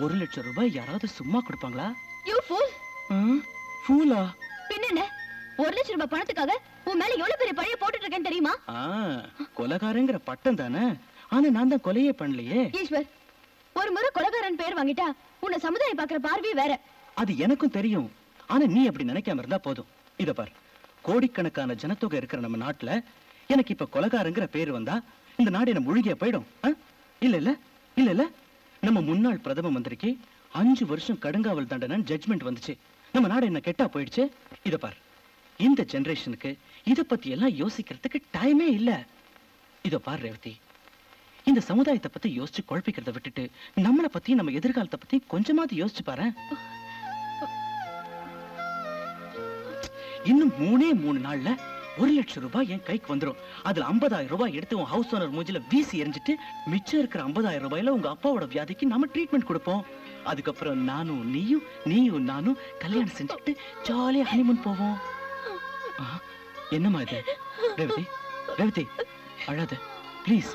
₹1,00,000 யாராவது சும்மா கொடுப்பாங்களா? You fool. ஃபூலா? பின்ன 1,00,000 ரூபாய் பணத்துக்காக உன் மேல எவ்வளவு பெரிய பழைய போட்டுட்டு இருக்கேன்னு தெரியுமா? கொலைகாரங்கிற பட்டம் தானே. ஆனா நான் தான் கொலையே பண்ணலையே. ஈஸ்வர், ஒரு முறை கொலைகாரன் பேர் வாங்கிட்டா உன்னை சமுதாயம் பாக்குற பார்வை வேற. அது எனக்கும் தெரியும். ஆனா நீ அப்படி நினைக்காம இருந்தா போதும். இத பார், கோடிக்கணக்கான ஜனத்தொகை இருக்கிற நம்ம நாட்டுல எனக்கு இப்ப கொலைகாரங்கிற பேர் வந்தா இந்த நாடு என்ன முழுகிய போயிடும். இல்ல இல்ல இல்ல இல்ல, நம்ம முன்னாள் பிரதம மந்திரிக்கு 5 வருஷம் கடுங்காவல் தண்டனை ஜட்ஜ்மெண்ட் வந்துச்சு. நம்ம நாடு என்ன கெட்டா போயிடுச்சு. இத பார், இந்த ஜெனரேஷனுக்கு இத பத்தி எல்லாம் யோசிக்கிறதுக்கு டைமே இல்ல. இத பார் ரேவதி, இந்த சமுதாயத்தை பத்தி யோசிச்சு குழப்பிக்கிறத விட்டுட்டு நம்மளை பத்தி நம்ம எதிர்காலத்தை பத்தி கொஞ்சமாவது யோசிச்சு பாரு. இன்னும் 3 நாள்ல ₹1,00,000 என் கைக்கு வந்துரும். அதுல ₹50,000 எடுத்து உன் ஹவுஸ் ஓனர் மூஞ்சில வீசி எரிஞ்சிட்டு மிச்சம் இருக்கிற ₹50,000 உங்க அப்பாவோட வியாதிக்கு நாம ட்ரீட்மெண்ட் கொடுப்போம். அதுக்கப்புறம் நீயும் நானும் கல்யாணம் செஞ்சுட்டு ஜாலியா ஹனிமூன் போவோம். என்னமா இது? ரேவதி, ரேவதி அழாத ப்ளீஸ்.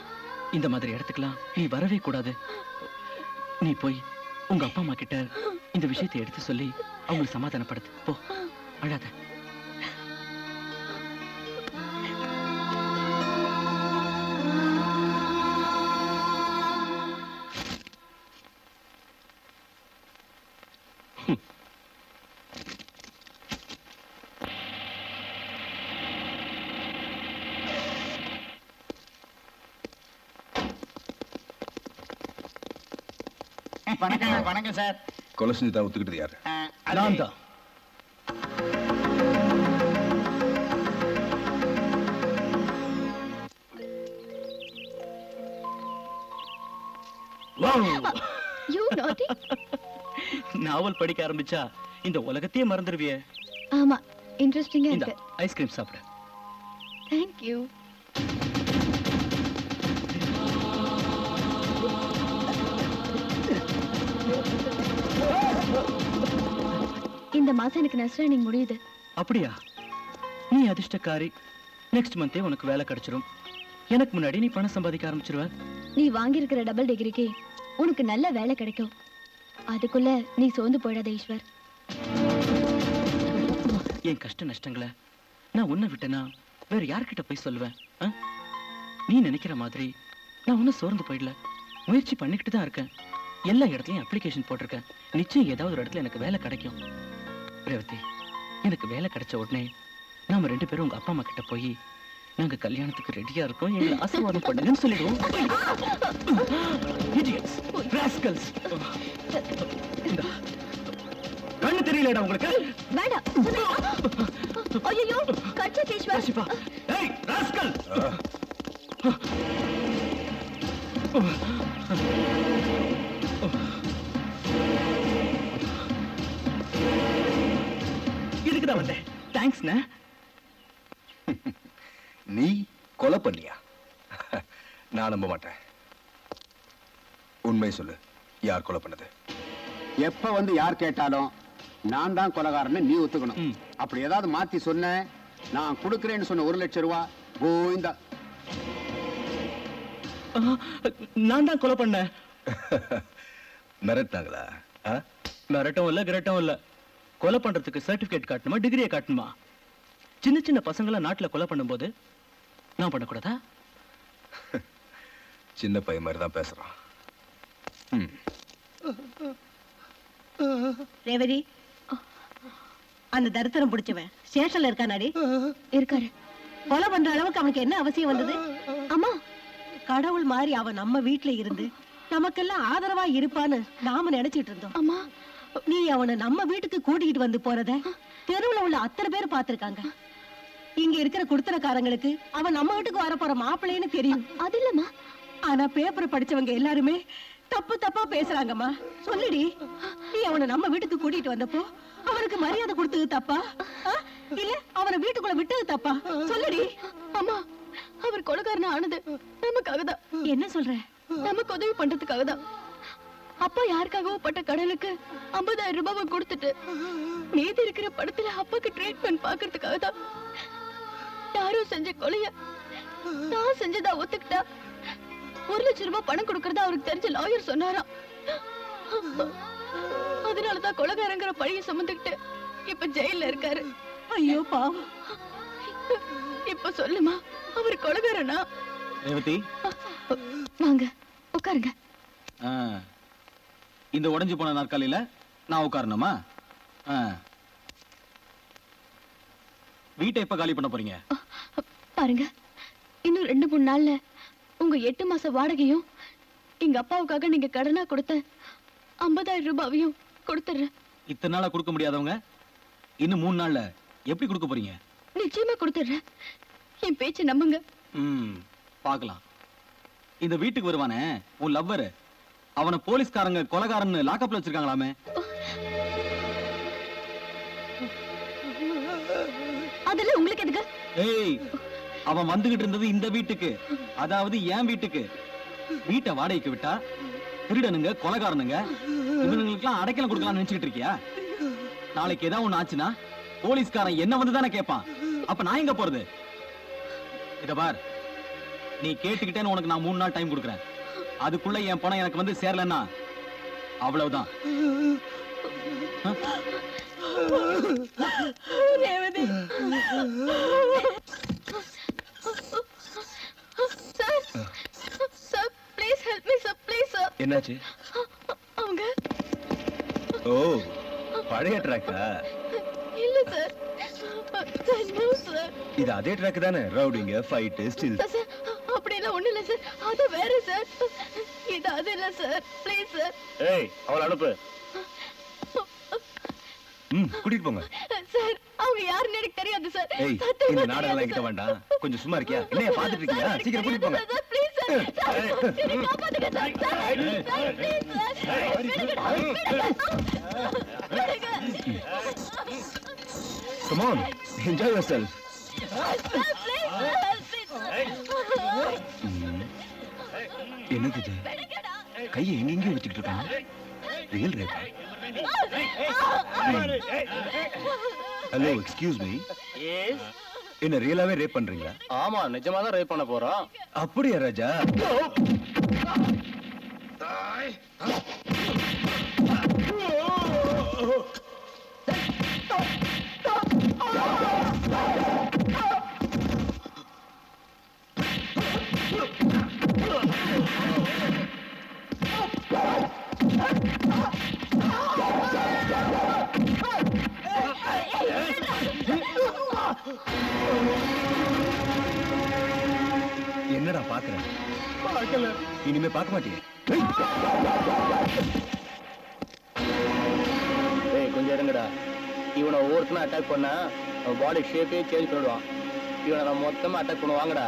இந்த மாதிரி இடத்துக்குலாம் நீ வரவே கூடாது. நீ போய் உங்க அப்பா அம்மா கிட்ட இந்த விஷயத்தை எடுத்து சொல்லி அவங்களுக்கு சமாதானப்படுத்து. போ, அழாத. வணக்கம். வணக்கம் சார். கொலை செஞ்சுதான் ஒத்துக்கிட்டது யாரு? நான் தான். நாவல் படிக்க ஆரம்பிச்சா இந்த உலகத்தையே மறந்துடுவியே. ஆமா, இன்ட்ரெஸ்டிங்கா இருக்கு. ஐஸ்கிரீம் சாப்பிடு. Thank you. இந்த மாசம் எனக்கு நர்சரிங் முடியுது. அப்படியா? நீ அதிர்ஷ்டக்காரி. நெக்ஸ்ட் மந்தே உனக்கு வேலை கிடைச்சிரும். எனக்கு முன்னாடி நீ பணம் சம்பாதிக்க ஆரம்பிச்சிருவ. நீ வாங்கி இருக்கிற டபுள் டிகிரிக்கு உனக்கு நல்ல வேலை கிடைக்கும். அதுக்குள்ள நீ சோர்ந்து போயிடாத ஈஸ்வர். என் கஷ்ட நஷ்டங்களை நான் உன்னை விட்டேனா வேற யார்கிட்ட போய் சொல்லுவேன்? நீ நினைக்கிற மாதிரி நான் ஒன்னும் சோர்ந்து போயிடல. முயற்சி பண்ணிக்கிட்டு தான் இருக்கேன். எல்லா இடத்துலயும் அப்ளிகேஷன் போட்டிருக்கேன். நிச்சயம் ஏதாவது ஒரு இடத்துல எனக்கு வேலை கிடைக்கும். ரேவதி, எனக்கு வேலை கிடைச்ச உடனே நாம 2 பேரும் உங்க அப்பா அம்மா கிட்ட போய் நாங்க கல்யாணத்துக்கு ரெடியா இருக்கோம், எங்களை ஆசீர்வாதம் பண்ணுங்கன்னு சொல்லிடுவோம். கண்ணு தெரியலடா உங்களுக்கு? வேண்டாம். ஐயோ, கட்சி ஈஸ்வர். சிப்பா, ஏய் ராஸ்கல். இதுக்குதான் வந்தேன். தேங்க்ஸ்ண்ணே. நீ கொலை பண்ணியா? நான் நம்ப மாட்டேன். உண்மை சொல்லு, யார் கொலை பண்ணது? எப்ப வந்து யார் கேட்டாலும் நான் தான் கொலைகாரன்னு நீ ஒத்துக்கணும். அப்படி ஏதாவது மாத்தி சொன்ன, நான் கொடுக்கறேன்னு சொன்ன 1 லட்சம் ரூபாய் கோவிந்தா. நான் தான் கொலை பண்ணேன். மிரட்டாங்களா? மிரட்டும் இல்ல கிரட்டும் இல்ல. கொலை பண்றதுக்கு சர்டிபிகேட் காட்டணுமா, டிகிரியை காட்டணுமா? சின்ன சின்ன பசங்களை நாட்டுல கொலை பண்ணும்போது நான் பண்ணக்கூடாதா? சின்ன பையன் மாதிரி தான் பேசுறான். ரேவதி, அந்த தரித்திரம் பிடிச்சவன் ஸ்டேஷன்ல இருக்கானாடி? இருக்காரு. கொலை பண்ற அளவுக்கு அவனுக்கு என்ன அவசியம் வந்தது? அம்மா, கடவுள் மாதிரி அவன் நம்ம வீட்டுல இருந்து நமக்கெல்லாம் ஆதரவா இருப்பான்னு நாம நினைச்சிட்டு இருந்தோம். அம்மா, நீ அவனை நம்ம வீட்டுக்கு கூட்டிகிட்டு வந்து போறத தெருவுல உள்ள அத்தனை பேர் பாத்திருக்காங்க. இங்க இருக்கிற குடுத்தனக்காரங்களுக்கு அவன் நம்ம வீட்டுக்கு வர போற மாப்பிள்ளைன்னு தெரியும். அது இல்லம்மா. ஆனா பேப்பர் படிச்சவங்க எல்லாருமே தப்பு தப்பா பேசுறாங்கம்மா. சொல்லுடி, நீ அவனை நம்ம வீட்டுக்கு கூட்டிட்டு வந்தப்போ அவனுக்கு மரியாதை கொடுத்தது தப்பா, இல்ல அவனை வீட்டுக்குள்ள விட்டது தப்பா? சொல்லுடி. அம்மா, அவர் கொலைகாரனா ஆனது நமக்காக தான். என்ன சொல்ற? நமக்கு உதவி பண்றதுக்காக தான். அப்பா யாருக்காகவோ பட்ட கடனுக்கு 50,000 ரூபாவை கொடுத்துட்டு மீதி இருக்கிற படத்துல அப்பாக்கு ட்ரீட்மெண்ட் பாக்குறதுக்காக தான். யாரோ செஞ்ச கொலைய நான் செஞ்சதா ஒத்துக்கிட்டா 1 லட்சம் ரூபாய் பணம் கொடுக்கறதா அவருக்கு தெரிஞ்ச லாயர் சொன்னாராம். அதனாலதான் கொலைகாரங்கிற பழிய சுமந்துக்கிட்டு இப்ப ஜெயில இருக்காரு. ஐயோ பாவம். இப்ப சொல்லுமா, அவர் கொலைகாரனா? ரேவதி, வாங்க உட்காருங்க. இந்த உடைஞ்சு போன நாற்காலியில நான் உட்காரணுமா? வீட்டை எப்ப காலி பண்ண போறீங்க? பாருங்க, இன்னும் 2-3 நாள்ல உங்க 8 மாச வாடகையும் எங்க அப்பாவுக்காக நீங்க கடனா கொடுத்த 50,000 ரூபாவையும் கொடுத்துறேன். இத்தனை நாளா கொடுக்க முடியாதவங்க இன்னும் 3 நாள்ல எப்படி கொடுக்க போறீங்க? நிச்சயமா கொடுத்துறேன். என் பேச்சு நம்புங்க. பார்க்கலாம். இந்த வீட்டுக்கு வருவானே உன் லவ்வர், அவனை போலீஸ்காரங்க கொலைகாரன்னு லாக்கப்ல வச்சிருக்காங்களாமே. அதெல்லாம் உங்களுக்கு எதுக்கு? ஏய், அவன் வந்துகிட்டு இருந்தது இந்த வீட்டுக்கு, அதாவது என் வீட்டுக்கு. வீட்டை வாடகைக்கு விட்டா திருடனுங்க, கொலைகாரனுங்க, இவனுங்களுக்கெல்லாம் அடைக்கலம் கொடுக்கலாம்னு நினைச்சுக்கிட்டு இருக்கியா? நாளைக்கு ஏதாவது ஒண்ணு ஆச்சுன்னா போலீஸ்காரன் என்ன வந்து தானே கேட்பான். அப்ப நான் எங்க போறது? இத பார், நீ கேட்டுக்கிட்டேன்னு உனக்கு நான் 3 நாள் டைம் கொடுக்குறேன். அதுக்குள்ள என் பணம் எனக்கு வந்து சேரலன்னா அவ்வளவுதான். Revathi, sir please help me sir, please sir. என்னாச்சு? அவங்க ஓ, பழைய ட்ராக்கா? இல்ல சார், சார் இது அதே ட்ராக் தானே? ரவுடிங்க, ஃபைட், ஸ்டில். சார் அப்படிலாம் ஒண்ணு இல்ல சார், அது வேற சார். இது அது இல்ல சார், ப்ளீஸ் சார். ஏய், அவளை அனுப்பு. கூட்டிட்டு போங்க. சார், அவங்க யாருன்னு எனக்கு தெரியாது சார். ஏய், இந்த நாடகம் என்கிட்ட வேண்டாம். கொஞ்சம் சும்மா இருக்கியா? என்னைய பாத்துட்டு இருக்கியா? சீக்கிரம் கூட்டிட்டு போங்க. சார் ப்ளீஸ் சார், என்ன காப்பாத்துங்க sir. Sir please sir. Come on, enjoy yourself. என்னது இது? கையை எங்கெங்கேயும் வச்சுக்கிட்டு இருக்காங்க. Real rape. Hello, excuse me. என்ன ரியலாவே ரேப் பண்றீங்களா? ஆமா, நிஜமா தான் ரேப் பண்ண போறோம். அப்படியா ராஜா? என்னடா பாக்குறேன்? இனிமே பார்க்க மாட்டீங்க. ஏய், கொஞ்சம் இருங்கடா. இவனை ஒவ்வொருத்தனும் அட்டாக் பண்ணா அவன் பாடி ஷேப்பே சேஞ்ச் பண்ணிடுவான். இவனை நம்ம மொத்தமா அட்டாக் பண்ணுவோம். வாங்கடா.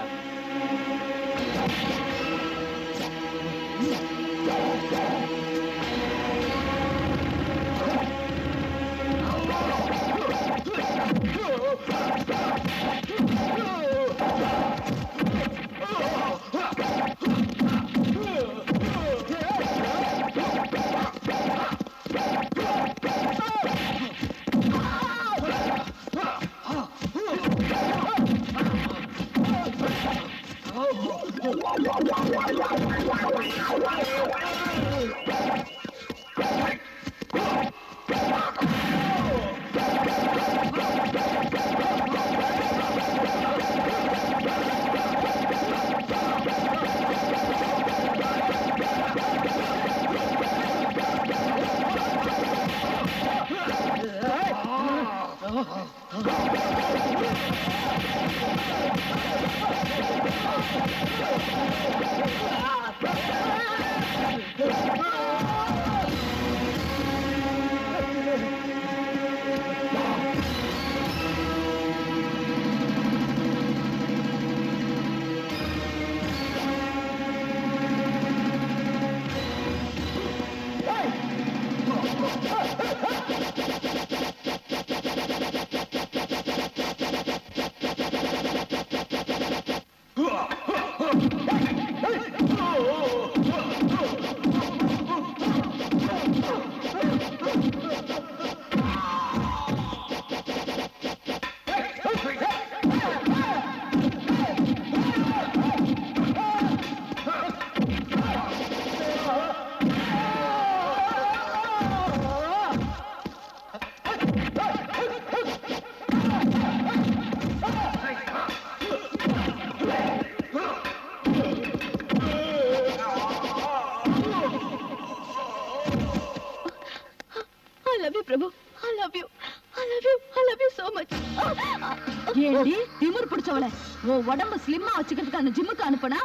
உடம்பு ஸ்லிம்மா வச்சுக்கிறதுக்கு ஜிம்முக்கு அனுப்புனா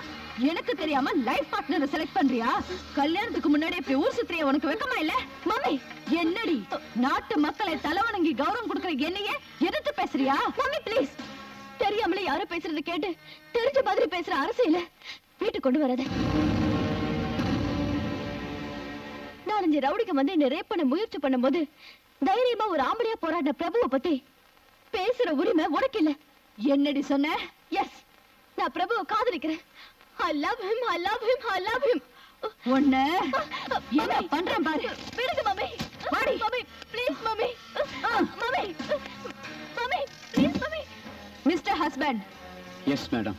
எனக்கு தெரியாம லைஃப் பார்ட்னரை செலக்ட் பண்றியா? கல்யாணத்துக்கு முன்னாடி இப்படி ஊர் சுத்திரிய உனக்கு வெக்கமா இல்ல? மம்மி என்னடி நாட்டு மக்களை தலைவணங்கி கௌரவம் கொடுக்கிற என்னையே எதிர்த்து பேசுறியா? மம்மி ப்ளீஸ், தெரியாமலே யாரும் பேசுறது கேட்டு தெரிஞ்ச மாதிரி பேசுற அரசியல வீட்டுக்கு கொண்டு வராத. 4-5 ரவுடிக்கு வந்து என்ன ரேப் பண்ண முயற்சி பண்ணும்போது தைரியமா ஒரு ஆம்பளையா போராடின பிரபுவை பத்தி பேசுற உரிமை உனக்கு இல்ல. என்னடி சொன்ன? எஸ், நான் பிரபுவை காதலிக்கிறேன். I love him, I love him, I love him. ஒண்ணு என்ன பண்றேன் பாரு. விடுங்க mummy. Mummy please mummy. Mummy mummy please mummy. Mister husband. Yes madam.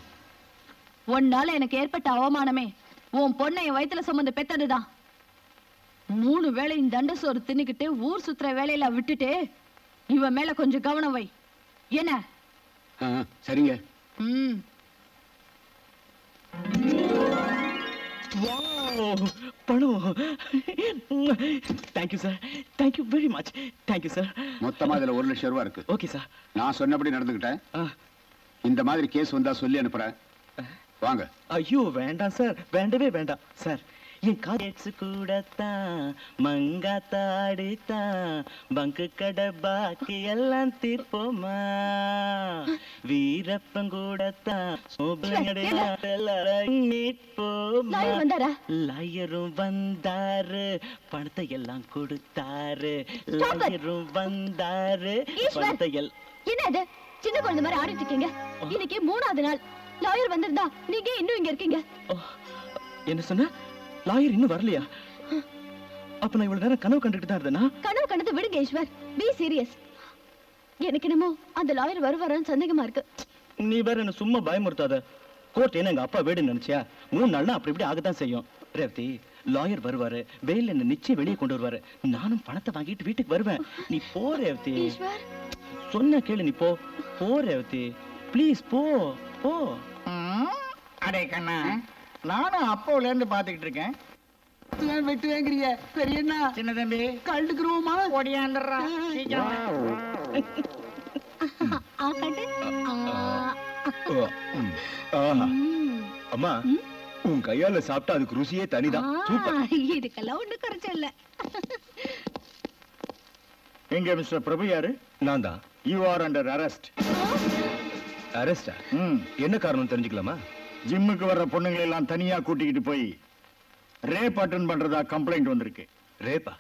உன்னால எனக்கு ஏற்பட்ட அவமானமே உன் பொண்ணை என் வயித்துல சுமந்து பெத்ததுதான். 3 வேளையும் தண்ட சோறு தின்னுக்கிட்டு ஊர் சுத்துற வேலையில விட்டுட்டு இவன் மேல கொஞ்சம் கவனம் வை. என்ன? சரிங்க. Thank you sir, thank you very much. Thank you sir. மொத்தமா இதுல 1 லட்சம் ரூபாய் இருக்கு. Okay sir. நான் சொன்னபடி நடந்துக்கிட்டேன். இந்த மாதிரி கேஸ் வந்தா சொல்லி அனுப்புறேன். வாங்க. ஐயோ வேண்டாம் சார், வேண்டவே வேண்டாம் சார். என் காலேஜ் கூடத்தான் மங்காத்தாடித்தான் பங்கு கடை பாக்கி எல்லாம் தீர்ப்போமா வீரப்பன் கூடத்தான் லாயரும் வந்தாரு பணத்தை எல்லாம் கொடுத்தாரு. லாயரும் வந்தாரு பணத்தை எல்லாம். என்னது சின்ன குழந்தை மாதிரி ஆடிட்டு இருக்கீங்க? இன்னைக்கு 3ஆவது நாள். லாயர் வந்திருந்தா நீங்க இன்னும் இங்க இருக்கீங்க. என்ன சொன்ன? லாயர் இன்னும் வரலையா? அப்ப நான் இவ்வளவு நேரம் கனவு கண்டுட்டு தான் இருந்தேனா? கனவு கண்டது விடுங்க ஈஸ்வர், பி சீரியஸ். எனக்கு என்னமோ அந்த லாயர் வருவாரான்னு சந்தேகமா இருக்கு. நீ வேற என்ன சும்மா பயமுறுத்தாத. கோர்ட் என்ன எங்க அப்பா வீடுன்னு நினைச்சியா? 3 நாள்னா அப்படி இப்படி ஆகத்தான் செய்யும். ரேவதி, லாயர் வருவாரு, வெயில என்ன நிச்சயம் வெளியே கொண்டு வருவாரு. நானும் பணத்தை வாங்கிட்டு வீட்டுக்கு வருவேன். நீ போ ரேவதி. ஈஸ்வர் சொன்ன கேளு, நீ போ. போ ரேவதி, ப்ளீஸ் போ போ. அடே கண்ணா, நானும் அப்போல இருந்து பாத்துக்கிட்டு இருக்கேன். வெட்டு வாங்குறிய பெரியண்ணா. சின்ன தம்பி கழுதுக்குருவோமா? ஓடியாந்துடுறா. அம்மா, உன் கையால சாப்பிட்டா அதுக்கு ருசியே தனிதான். சூப்பர். இதுக்கெல்லாம் ஒண்ணு குறைச்ச இல்ல. எங்க மிஸ்டர் பிரபு யாரு? நான் தான். You are under arrest. அரெஸ்டா? என்ன காரணம் தெரிஞ்சுக்கலாமா? ஜிம்முக்கு வர்ற பொண்ணுங்களை எல்லாம் தனியா கூட்டிக்கிட்டு போய் ரேப் அட்டெண்ட் பண்றதா கம்ப்ளைண்ட் வந்திருக்கு. ரேப்பா?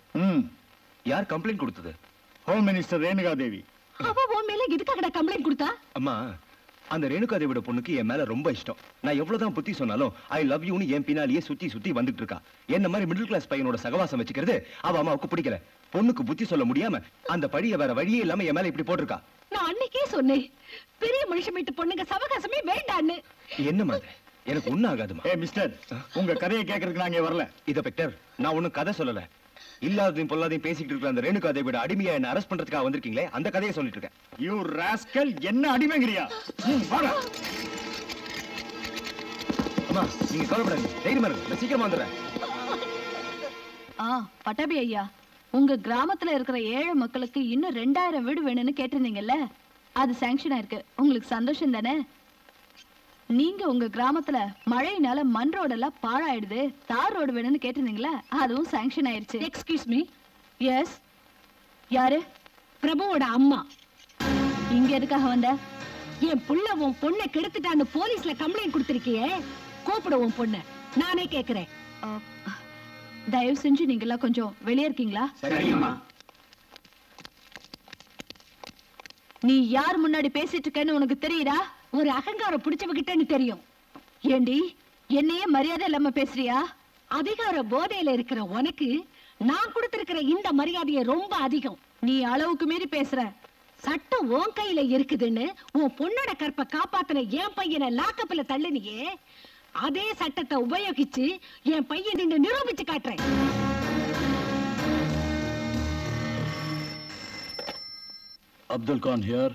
யார் கம்ப்ளைண்ட் கொடுத்தது? ஹோம் மினிஸ்டர் ரேணுகா தேவி. அவ உன் மேல எதுக்காக கம்ப்ளைண்ட் கொடுத்தா? அம்மா, அந்த ரேணுகா தேவியோட பொண்ணுக்கு என் மேல ரொம்ப இஷ்டம். நான் எவ்வளவுதான் புத்தி சொன்னாலும் ஐ லவ் யூன்னு என் பின்னாலேயே சுத்தி சுத்தி வந்துட்டு இருக்கா. என்ன மாதிரி மிடில் கிளாஸ் பையனோட சகவாசம் வச்சுக்கிறது அவ அம்மாவுக்கு பிடிக்கல. பொண்ணுக்கு புத்தி சொல்ல முடியாம அந்த பழிய வேற வழியே இல்லாம என் மேல இப்படி போட்டிருக்கா. நான் அன்னைக்கே சொன்னேன், பெரிய மனுஷன் வீட்டு பொண்ணுங்க சவகாசமே வேண்டான்னு. என்ன மாதிரி எனக்கு ஒண்ணும் ஆகாதுமா. மிஸ்டர், உங்க கதையை கேட்கறதுக்கு நாங்க வரல. இத பெக்டர், நான் ஒண்ணும் கதை சொல்லல. இல்லாததையும் பொல்லாதையும் பேசிட்டு இருக்கிற அந்த ரேணுகா தேவியோட அடிமையா என்ன அரெஸ்ட் பண்றதுக்காக வந்திருக்கீங்களே, அந்த கதையை சொல்லிட்டு இருக்கேன். யூ ராஸ்கல், என்ன அடிமைங்கிறியா? வாடா. அம்மா, நீங்க கவலைப்படாதீங்க, தைரியமா இருங்க, நான் சீக்கிரமா வந்துடுறேன். பட்டாபி ஐயா, உங்க கிராமத்துல இருக்கிற ஏழை மக்களுக்கு இன்னும் 2000 வீடு வேணும்னு கேட்டிருந்தீங்கல்ல, அது சாங்ஷன் ஆயிருக்கு. உங்களுக்கு சந்தோஷம் தானே? நீங்க உங்க கிராமத்துல மழையினால மண் ரோடெல்லாம் பாழாயிடுது, தார் ரோடு வேணும்னு கேட்டிருந்தீங்களா, அதுவும் சாங்ஷன் ஆயிருச்சு. Excuse me. எஸ். யாரு? பிரபுவோட அம்மா. இங்க எதுக்காக வந்த? என் புள்ள உன் பொண்ணை கெடுத்துட்டான்னு போலீஸ்ல கம்ப்ளைண்ட் கொடுத்திருக்கியே, கூப்பிட உன் பொண்ண. நானே கேக்குறேன். தயவு செஞ்சு நீங்க எல்லாம் கொஞ்சம் வெளியே இருக்கீங்களா? நீ யார் முன்னாடி பேசிட்டு இருக்கேன்னு உனக்கு தெரியுதா? ஒரு அகங்காரம் பிடிச்சவகிட்டன்னு தெரியும். ஏண்டி என்னையே மரியாதை இல்லாம பேசுறியா? அதிகார போதையில இருக்கிற உனக்கு நான் கொடுத்திருக்கிற இந்த மரியாதையை ரொம்ப அதிகம். நீ அளவுக்கு மீறி பேசுற. சட்டம் உன் கையில இருக்குதுன்னு உன் பொண்ணோட கற்பை காப்பாத்தின என் பையனை லாக்கப்ல தள்ளுனியே, அதே சட்டத்தை உபயோகிச்சு என் பையன் நிரூபிச்சு காட்டுறேன். Abdul Khan here.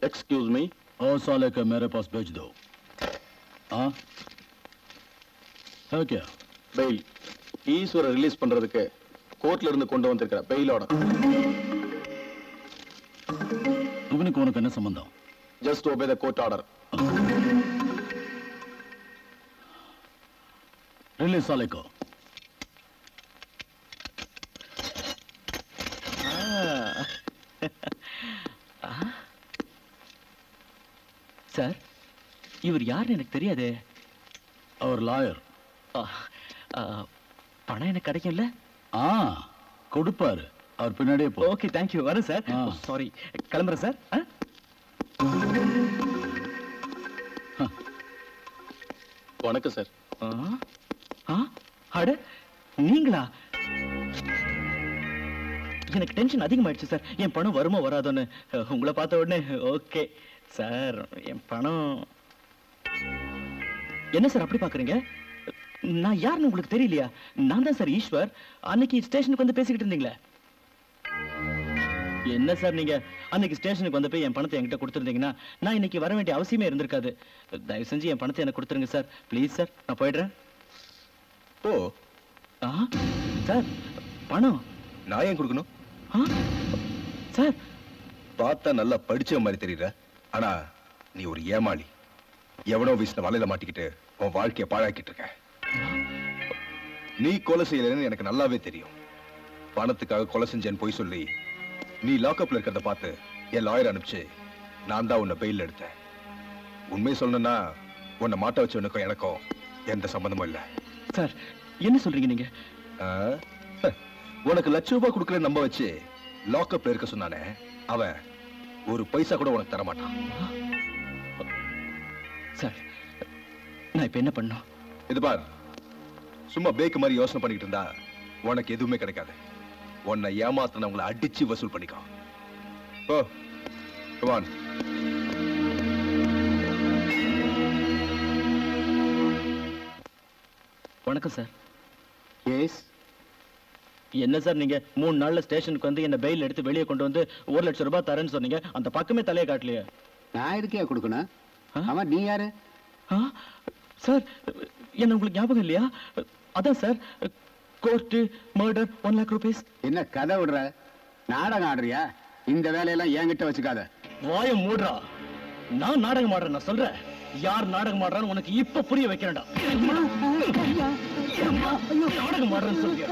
Excuse me. और साले का मेरे पास भेज दो। हाँ है क्या? பெயில் ஈஸ்வரை ரிலீஸ் பண்றதுக்கு கோர்ட்ல இருந்து கொண்டு வந்திருக்கிற பெயில் ஆர்டர். இவனுக்கு உனக்கு என்ன சம்பந்தம்? Just obey the court order. Release साले को। சார், இவர் யாருன்னு எனக்கு தெரியாது. அவர் லாயர். பணம் எனக்கு கிடைக்கும்ல? கொடுப்பாரு. அவர் பின்னாடியே போ. Okay, thank you. வரேன் சார். சாரி, கிளம்புறேன் சார். வணக்கம் சார். அட, நீங்களா? எனக்கு டென்ஷன் அதிகமாயிடுச்சு சார். என் பணம் வருமோ வராதோன்னு உங்களை பார்த்த உடனே. ஓகே சார், என் பணம். என்ன சார் அப்படி பாக்குறீங்க? நான் யாருன்னு உங்களுக்கு தெரியலையா? நான் தான் சார் ஈஸ்வர். அன்னைக்கு ஸ்டேஷனுக்கு வந்து பேசிக்கிட்டு இருந்தீங்களே. என்ன சார் நீங்க அன்னைக்கு ஸ்டேஷனுக்கு வந்தப்ப என் பணத்தை என்கிட்ட கொடுத்துருந்தீங்கன்னா நான் இன்னைக்கு வர வேண்டிய அவசியமே இருந்திருக்காது. தயவு செஞ்சு என் பணத்தை எனக்கு கொடுத்துருங்க சார். ப்ளீஸ் சார், நான் போயிடுறேன். ஓ சார், பணம் நான் ஏன் கொடுக்கணும்? சார், பார்த்தா நல்லா படிச்ச மாதிரி தெரியற, ஆனா நீ ஒரு ஏமாளி. எவனோ வீசின வலையில மாட்டிக்கிட்டு உன் வாழ்க்கைய பாழாக்கிட்டு இருக்க. நீ கொலை செய்யலன்னு எனக்கு நல்லாவே தெரியும். பணத்துக்காக கொலை செஞ்சேன்னு போய் சொல்லி நீ லாக்அப்ல இருக்கிறத பார்த்து என் லாயர் அனுப்பிச்சு நான் தான் உன்னை பெயில் எடுத்தேன். உண்மையை சொல்லணும்னா உன்னை மாட்ட வச்சவனுக்கும் எனக்கும் எந்த சம்பந்தமும் இல்ல. சார், என்ன சொல்றீங்க நீங்க? உனக்கு ₹1,00,000 கொடுக்கற நம்ப வச்சு லாக்அப்ல இருக்க சொன்னானே, அவன் ஒரு பைசா கூட உனக்கு தர மாட்டான். சார், நான் இப்ப என்ன பண்ணணும்? இது பார், சும்மா பேக்கு மாதிரி யோசனை பண்ணிட்டு இருந்தா உனக்கு எதுவுமே கிடைக்காது. உன்னை ஏமாத்தினவங்களை அடிச்சு வசூல் பண்ணிக்கோ. ஓ, come on. வணக்கம் சார். எஸ். என்ன சார் நீங்க 3 நாள்ல ஸ்டேஷனுக்கு வந்து என்ன பெயில் எடுத்து வெளியே கொண்டு வந்து ₹1,00,000 தரேன்னு சொன்னீங்க. அந்த பக்கமே தலையை காட்டலையே. நான் எதுக்கே கொடுக்கணும்? ஆமா, நீ யாரு? சார், என்ன உங்களுக்கு ஞாபகம் இல்லையா? அதான் சார், கோர்ட்டு மர்டர் ₹1,00,000. என்ன கதை விடுற? நாடகம் ஆடுறியா? இந்த வேலையெல்லாம் என்கிட்ட வச்சுக்காத. வாய மூடுறா. நான் நாடகம் ஆடுறேன். நான் சொல்றேன், யார் நாடகம் ஆடுறான்னு உனக்கு இப்ப புரிய வைக்கிறேன்டா. நாடகம் ஆடுறேன்னு சொல்றியா?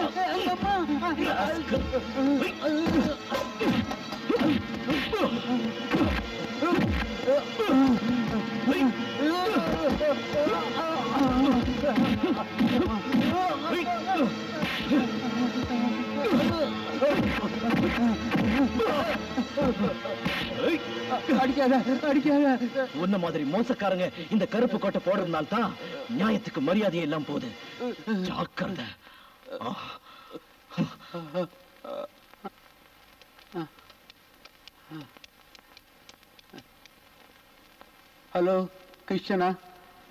உன்ன மாதிரி மோசக்காரங்க இந்த கருப்பு கோட்டை போடுறதுனால தான் நியாயத்துக்கு மரியாதை எல்லாம் போகுது. ஜாக்கிரதை. ஹலோ, கிருஷ்ணனா?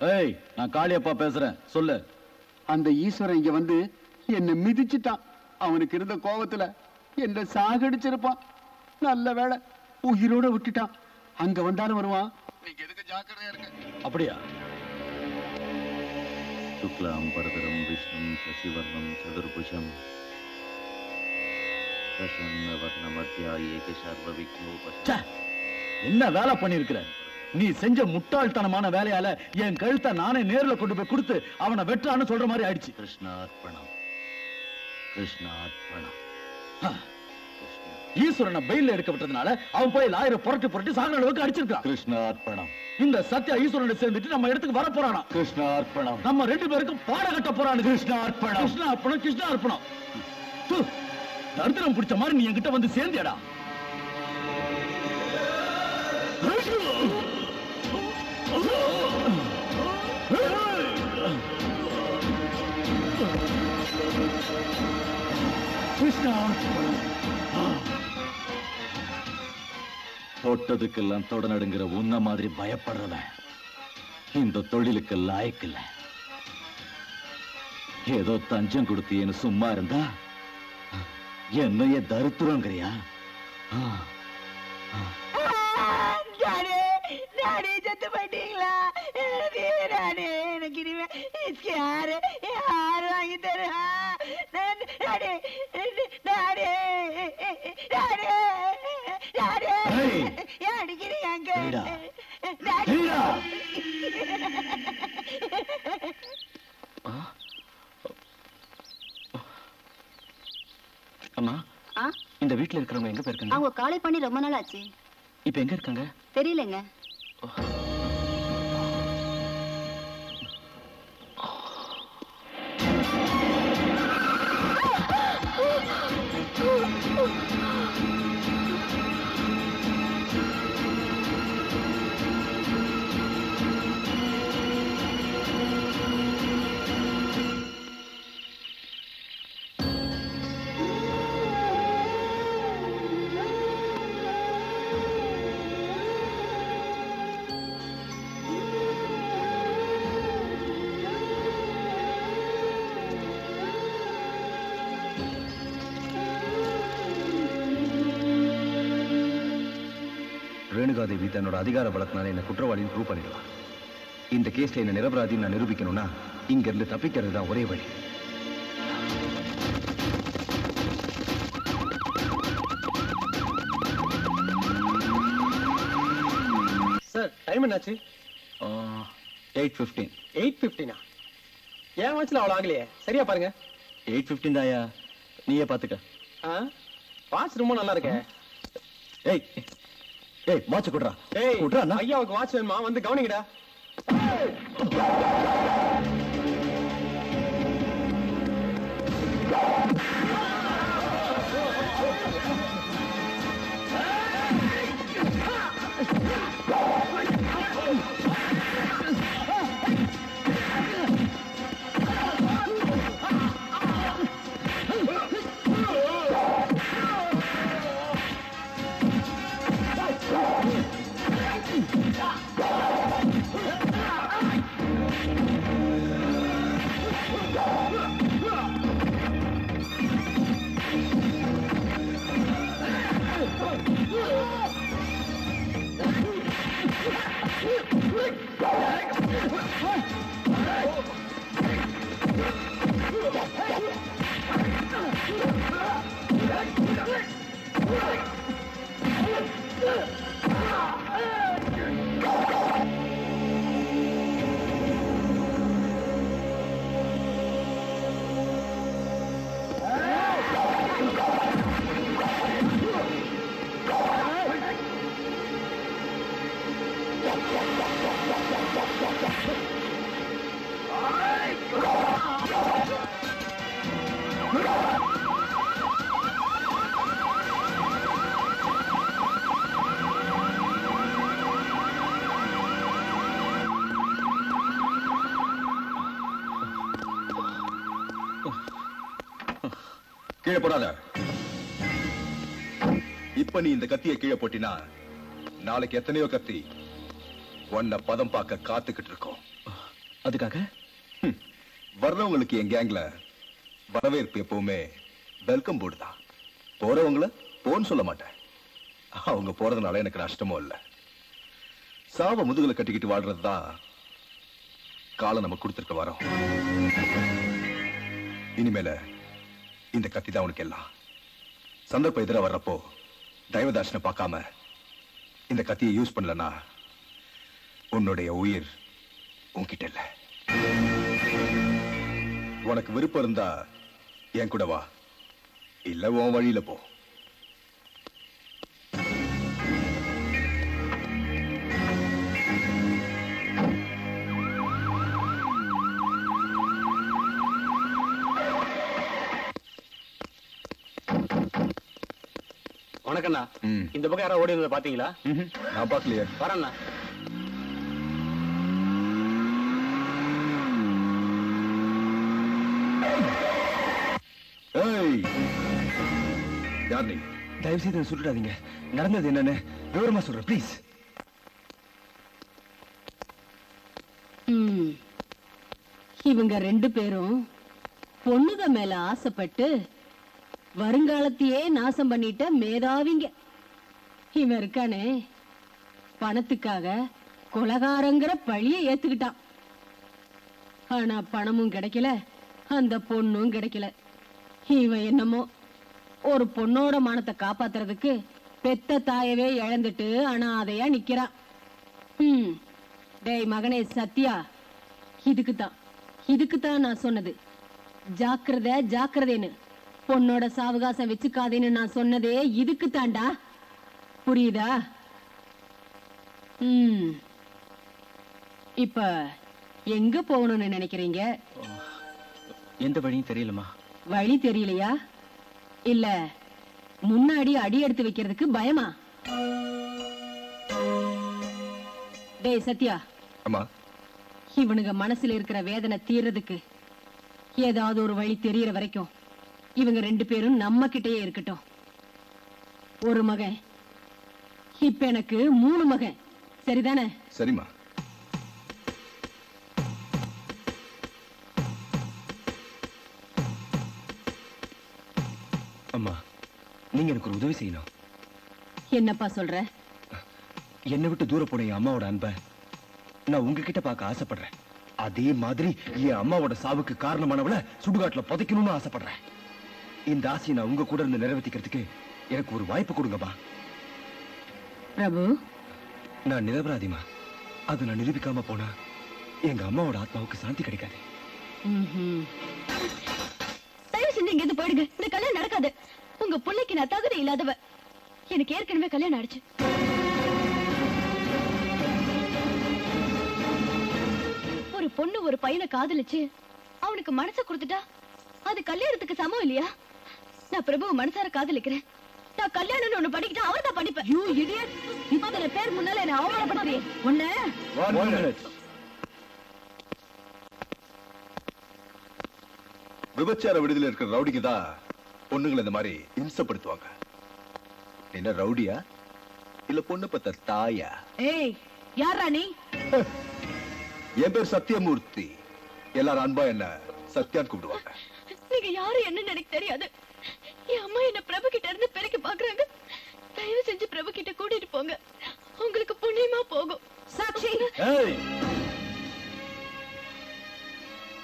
ஏய், நான் காளியப்பா பேசுறேன், சொல்லு. அந்த ஈஸ்வரன் இங்க வந்து என்ன மிதிச்சிட்டான். அவனுக்கு இருந்த கோபத்துல என்ன சாகடிச்சிருப்பான். நல்ல வேளை உயிரோட விட்டுட்டான். அங்க வந்தாலும் வருவான். நீங்க எதுக்கு ஜாக்கிரதையா இருக்க. அப்படியா? சுக்லாம் பரதரம் விஷ்ணும் சசிவர்ணம் சதுர்புஷம் என்ன வேலை பண்ணிருக்கிற நீ? செஞ்ச முட்டாள்தனமான வேலையால என் கழுத்தை நானே நேர்ல கொண்டு போய் கொடுத்து அவனை வெட்டான்னு சொல்ற மாதிரி ஆயிடுச்சு. கிருஷ்ணார்ப்பணம், கிருஷ்ணார்ப்பணம். ஈஸ்வரனை பெயில எடுக்க விட்டதுனால அவன் போய் லாயரை புரட்டி புரட்டி சாகர அளவுக்கு அடிச்சிருக்கான். கிருஷ்ணார்ப்பணம். இந்த சத்யா ஈஸ்வரனை சேர்ந்துட்டு நம்ம இடத்துக்கு வர போறானா? கிருஷ்ணார்ப்பணம். நம்ம 2 பேருக்கும் பாட கட்ட போறானு. கிருஷ்ணார்ப்பணம், கிருஷ்ணார்ப்பணம், கிருஷ்ணார்ப்பணம். தரித்திரம் பிடிச்ச மாதிரி நீ என்கிட்ட வந்து சேர்ந்தியடா. தொட்டதுக்கெல்லாம் தொடநடுங்கிற உன்ன மாதிரி பயப்படுறவன் இந்த தொழிலுக்கு லாயக்கில்ல. ஏதோ தஞ்சம் கொடுத்தியேன்னு சும்மா இருந்தா என்னைய தரித்திரங்கிறியா? செத்து போயிட்டீங்களா? எனக்கு இனிமே யாரு வாங்கி தருவா? அடிக்கிறீங்க. அம்மா, இந்த வீட்டுல இருக்கிறவங்க எங்க போயிருக்காங்க? அவங்க காலை பண்ணி ரொம்ப நாள் ஆச்சு. இப்ப எங்க இருக்காங்க? தெரியலங்க. ரேணுகாதேவி தன்னோட அதிகார பலத்தினால என்ன குற்றவாளின்னு ப்ரூவ் பண்ணிடலாம். இந்த கேஸ்ல என்ன நிரபராதின்னு நான் நிரூபிக்கணும்னா இங்க இருந்து தப்பிக்கிறது தான் ஒரே வழி. சார், டைம் என்னாச்சு? 8:15. 8:15. ஏன் வாட்ச்ல அவ்வளவு ஆகலையே? சரியா பாருங்க. 8:15 தாயா, நீயே பாத்துக்க. வாட்ச் ரொம்ப நல்லா இருக்கே. ஏய் ஏய், வாட்ச் குடுறா. ஏய், குடுறா. ஐயாவுக்கு வாட்ச் வேணுமா? வந்து கவனிங்கடா. கீழே போடாத. இப்ப நீ இந்த கத்தியை கீழே போட்டினா நாளைக்கு எத்தனையோ கத்தி உன்னை பதம் பார்க்க காத்துக்கிட்டு இருக்கோம். அதுக்காக வர்றவங்களுக்கு என் கேங்ல வரவேற்பு எப்பவுமே வெல்கம் போர்டு தான். போறவங்கள போன்னு சொல்ல மாட்டேன். அவங்க போறதுனால எனக்கு நஷ்டமும் இல்லை. சாவ முதுகுல கட்டிக்கிட்டு வாழ்றதுதான் காலம் நம்ம கொடுத்துருக்க வரோம். இனிமேல இந்த கத்தி தான் உனக்கு எல்லாம். சந்தர்ப்பம் எதிர வர்றப்போ தயவதாசனை பார்க்காம இந்த கத்தியை யூஸ் பண்ணலனா உன்னுடைய உயிர் உன்கிட்ட இல்ல. உனக்கு விருப்பம் இருந்தா என் கூட வா, இல்ல உன் வழியில போ. வணக்கண்ணா. இந்த பக்கம் யாரோ ஓடி இருந்ததை பாத்தீங்களா? நான் பாக்கலையே. வரேண்ணா. யார் நீ? தயவு செய்து சுட்டுடாதீங்க. நடந்தது என்னன்னு விவரமா சொல்றேன் ப்ளீஸ். இவங்க 2 பேரும் பொண்ணுக மேல ஆசைப்பட்டு வருங்காலத்தையே நாசம் பண்ணிட்ட மேதாவிங்க. இவன் இருக்கானே பணத்துக்காக கொலகாரங்கிற பழிய ஏத்துக்கிட்டான். ஆனா பணமும் கிடைக்கல, அந்த பொண்ணும் கிடைக்கல. இவன் என்னமோ ஒரு பொண்ணோட மானத்தை காப்பாத்துறதுக்கு பெத்த தாயவே இழந்துட்டு அனாதையா நிக்கிறான். டேய் மகனே சத்யா, இதுக்குத்தான் நான் சொன்னது ஜாக்கிரதை ஜாக்கிரதைன்னு. பொண்ணோட சாவகாசம் வச்சுக்காதேன்னு நான் சொன்னதே இதுக்கு தாண்டா. புரியுதா? இப்ப எங்க போகணும்னு நினைக்கிறீங்க? எந்த வழியும் தெரியலமா. வழி தெரியலையா? இல்ல முன்னாடி அடி எடுத்து வைக்கிறதுக்கு பயமா? டேய் சத்யா, அம்மா, இவனுங்க மனசுல இருக்கிற வேதனை தீர்றதுக்கு ஏதாவது ஒரு வழி தெரியற வரைக்கும் இவங்க 2 பேரும் நம்ம கிட்டயே இருக்கட்டும். ஒரு மகன், இப்ப எனக்கு 3 மகன். சரிதானே? சரிம்மா. அம்மா, நீங்க எனக்கு ஒரு உதவி செய்யணும். என்னப்பா சொல்ற? என்னை விட்டு தூர போன என் அம்மாவோட அன்பை நான் உங்ககிட்ட பார்க்க ஆசைப்படுறேன். அதே மாதிரி என் அம்மாவோட சாவுக்கு காரணமானவள சுடுகாட்டுல புதைக்கணும்னு ஆசைப்படுறேன். இந்த ஆசையை நான் உங்க கூட இருந்து நிறைவேற்றிக்கிறதுக்கு எனக்கு ஒரு வாய்ப்பு கொடுங்கப்பா. பிரபு, நான் நிரபராதிமா. அதை நான் நிரூபிக்காம போனா எங்க அம்மாவோட ஆத்மாவுக்கு சாந்தி கிடைக்காது. தயவு செஞ்சு இங்க இருந்து போயிடுங்க. இந்த கல்யாணம் நடக்காது. உங்க பிள்ளைக்கு நான் தகுதி இல்லாதவ. எனக்கு ஏற்கனவே கல்யாணம் ஆயிடுச்சு. ஒரு பொண்ணு ஒரு பையனை காதலிச்சு அவனுக்கு மனசை கொடுத்துட்டா அது கல்யாணத்துக்கு சமம் இல்லையா? நான் பிரபுவை மனசார காதலிக்கிறேன். நான் கல்யாணம்னு ஒண்ணு பண்ணிக்கிட்டா அவர் தான் பண்ணிப்பேன். You idiot! இத்தனை பேர் முன்னால என்ன அவமானப்படுத்துறீ. ஒண்ணு விபச்சார விடுதலை இருக்கிற ரவுடிக்கு தான் பொண்ணுங்களை இந்த மாதிரி இம்சப்படுத்துவாங்க. என்ன ரவுடியா இல்ல பொண்ணு பத்த தாயா? ஏய், யாரா நீ? என் பேர் சத்யமூர்த்தி. எல்லாரும் அன்பா என்ன சத்யான்னு கூப்பிடுவாங்க. நீங்க யாரு என்னன்னு எனக்கு தெரியாது. என் அம்மா என்ன பிரபு கிட்ட இருந்து பிரிக்க பாக்குறாங்க. தயவு செஞ்சு பிரபு கிட்ட கூட்டிட்டு போங்க. உங்களுக்கு புண்ணியமா போகும். சாட்சி,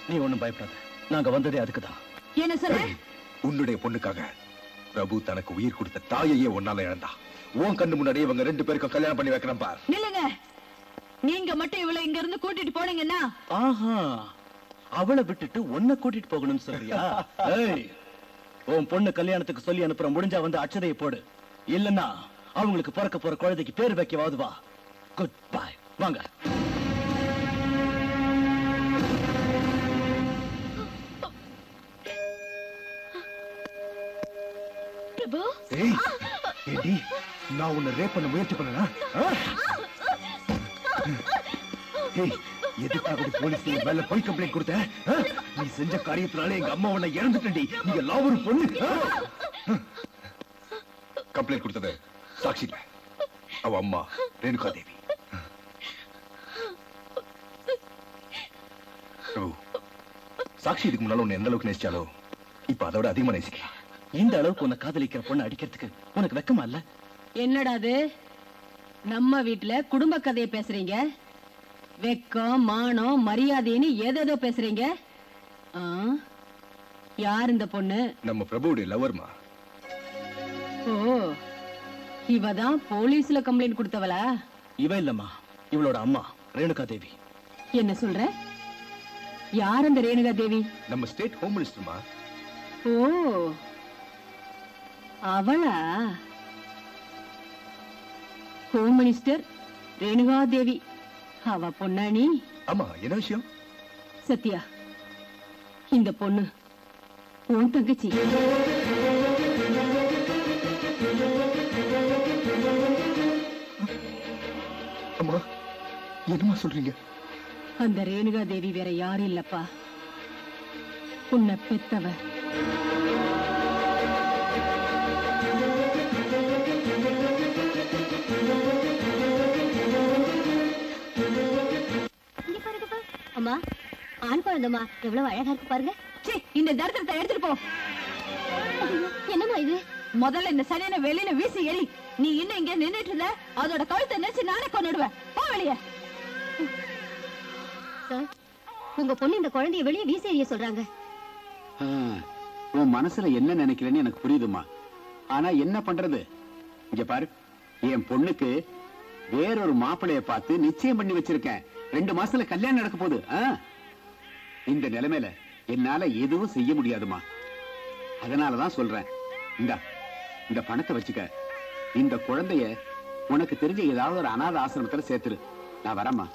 நீ ஒண்ணும் பயப்படாத. நாங்க வந்ததே அதுக்குதான். என்ன சொல்ற? உன்னுடைய பொண்ணுக்காக பிரபு தனக்கு உயிர் கொடுத்த தாயையே ஒன்னால இழந்தா. உன் கண்ணு முன்னாடி இவங்க 2 பேருக்கும் கல்யாணம் பண்ணி வைக்கிறேன் பார். நில்லுங்க. நீங்க மட்டும் இவளை இங்க இருந்து கூட்டிட்டு போனீங்கன்னா ஆஹா, அவளை விட்டுட்டு உன்னை கூட்டிட்டு போகணும்னு சொல்றியா? ஏய், உன் பொண்ணு கல்யாணத்துக்கு சொல்லி அனுப்புற, முடிஞ்சா வந்து அட்சதையை போடு. இல்லன்னா அவங்களுக்கு பிறக்க போற குழந்தைக்கு பேர் வைக்கவாது வா. Good bye. வாங்க. பிரபு, ஏய், ஏடி, நான் உன்னை ரேப் பண்ண முயற்சி பண்ணனா? ஏய், எதுக்காக போலீஸ் மேல போய் கம்ப்ளைண்ட் கொடுத்த? நீ செஞ்ச காரியத்தினால எங்க அம்மா உன்னை இறந்துட்டடி. நீ எல்லாம் ஒரு பொண்ணு. கம்ப்ளைண்ட் கொடுத்தது சாட்சி இல்ல, அவ அம்மா ரேணுகா தேவி. சாட்சி இதுக்கு முன்னால உன்னை எந்த அளவுக்கு நேசிச்சாலோ இப்ப அதோட அதிகமா நேசிக்கலாம். இந்த அளவுக்கு உன்னை காதலிக்கிற பொண்ணு அடிக்கிறதுக்கு உனக்கு வெக்கமா இல்ல? என்னடா அது நம்ம வீட்டுல குடும்ப கதையை பேசுறீங்க? வெக்கம் மானம் மரியாதைன்னு ஏதேதோ பேசுறீங்க. யார் இந்த பொண்ணு? நம்ம பிரபுவுடைய லவர்மா. ஓ, இவதான் போலீஸ்ல கம்ப்ளைண்ட் கொடுத்தவளா? இவ இல்லம்மா, இவளோட அம்மா ரேணுகா தேவி. என்ன சொல்ற? யார் அந்த ரேணுகா தேவி? நம்ம ஸ்டேட் ஹோம் மினிஸ்டர்மா. ஓ, அவளா? ஹோம் மினிஸ்டர் ரேணுகா தேவி அவ பொண்ணா நீ? ஆமா, என்ன விஷயம்? சத்யா, இந்த பொண்ணு உன் தங்கச்சி. அம்மா, என்னமா சொல்றீங்க? அந்த ரேணுகா தேவி வேற யாரும் இல்லப்பா, உன்னை பெத்தவ. அம்மா, ஆண் குழந்தைமா எவ்வளவு அழகா இருக்கு பாருங்க. இந்த தரித்திரத்தை எடுத்துட்டு போ. என்னம்மா இது? முதல்ல இந்த சனியனை வெளியில வீசி எறி. நீ இன்னும் இங்க நின்னுட்டு இருந்த, அதோட கழுத்தை நினைச்சு நானே கொன்னுடுவேன். போ வெளியே. சார், உங்க பொண்ணு இந்த குழந்தைய வெளியே வீசி எறிய சொல்றாங்க. உன் மனசுல என்ன நினைக்கிறேன்னு எனக்கு புரியுதுமா. ஆனா என்ன பண்றது? இங்க பாரு, என் பொண்ணுக்கு வேறொரு மாப்பிளைய பார்த்து நிச்சயம் பண்ணி வச்சிருக்கேன். 2 மாசத்துல கல்யாணம் நடக்க போகுது. இந்த நிலைமையில என்னால எதுவும் செய்ய முடியாதுமா. அதனாலதான் சொல்றேன், இந்த பணத்தை வச்சுக்க. இந்த குழந்தைய உனக்கு தெரிஞ்ச ஏதாவது ஒரு அநாத ஆசிரமத்துல சேர்த்துரு. நான் வரேம்மா.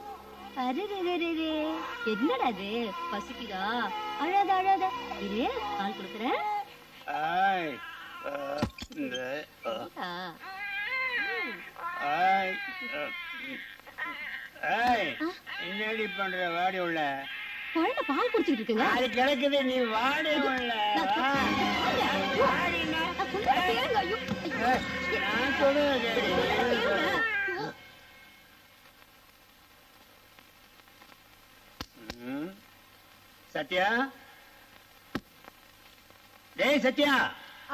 என்னடா அது? பசிக்குதா? அழாத அழாத. இரு, பால் கொடுக்குறேன். என்னடி பண்ற? வாடி உள்ள குழந்தை பால் குடிச்சிட்டு இருக்குங்க. அது கிடக்குது, நீ வாடி உள்ள. நான் சொல்லுவேன். சத்யா, டேய் சத்யா.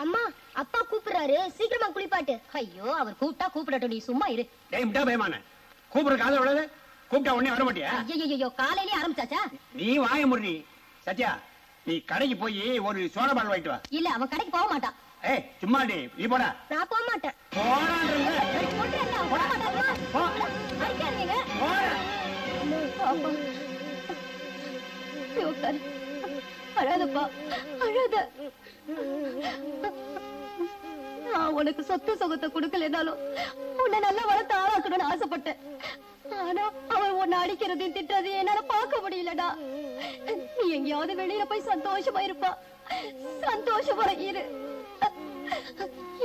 அம்மா, அப்பா கூப்பிடுறாரு, சீக்கிரமா குளிப்பாட்டு. ஐயோ, அவர் கூப்பிட்டா கூப்பிடட்டும், நீ சும்மா இரு. டேய் முட்டா பயமான, கூப்பிடுற காது உள்ளது, கூப்பிட்டா உடனே வர மாட்டியா? ஐயோ, காலையிலே ஆரம்பிச்சாச்சா? நீ வாய முடி. சத்யா, நீ கடைக்கு போய் ஒரு சோடா பால் வாங்கிட்டு வா. இல்ல, அவன் கடைக்கு போக மாட்டான். ஏய் சும்மா டி, நீ போடா. நான் போக மாட்டேன். அழாதப்பா, அழாத. நான் உனக்கு சொத்து சுகத்தை கொடுக்கலனாலும் உன்னை நல்லா வளர்த்து ஆளாக்கணும்னு ஆசைப்பட்டேன். ஆனா அவன் உன்னை அடிக்கிறதையும் திட்டதையும் என்னால பார்க்க முடியலடா. நீ எங்கேயாவது வெளியில போய் சந்தோஷமா இருப்பா. சந்தோஷமா இரு.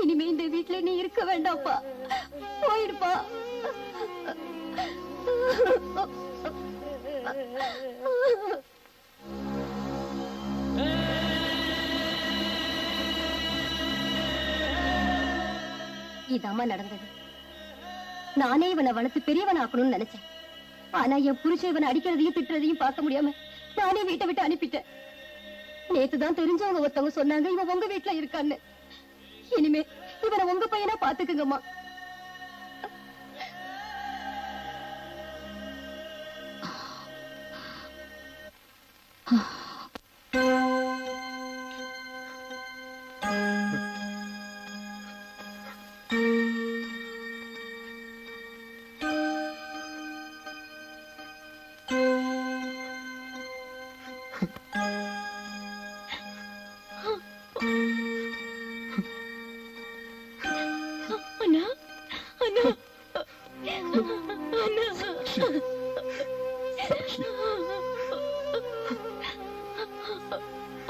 இனிமே இந்த வீட்டுல நீ இருக்க வேண்டாம்ப்பா, போயிடுப்பா. இதாம்மா நடந்தது. நானே இவனை வளர்த்து பெரியவன் ஆக்கணும்னு நினைச்சேன். ஆனா என் புருஷன் இவனை அடிக்கிறதையும் திட்டுறதையும் பார்க்க முடியாம நானே வீட்டை விட்டு அனுப்பிட்டேன். நேத்துதான் தெரிஞ்சவங்க ஒருத்தவங்க சொன்னாங்க இவன் உங்க வீட்டுல இருக்கான்னு. இனிமே இவனை உங்க பையனா பாத்துக்குங்கம்மா.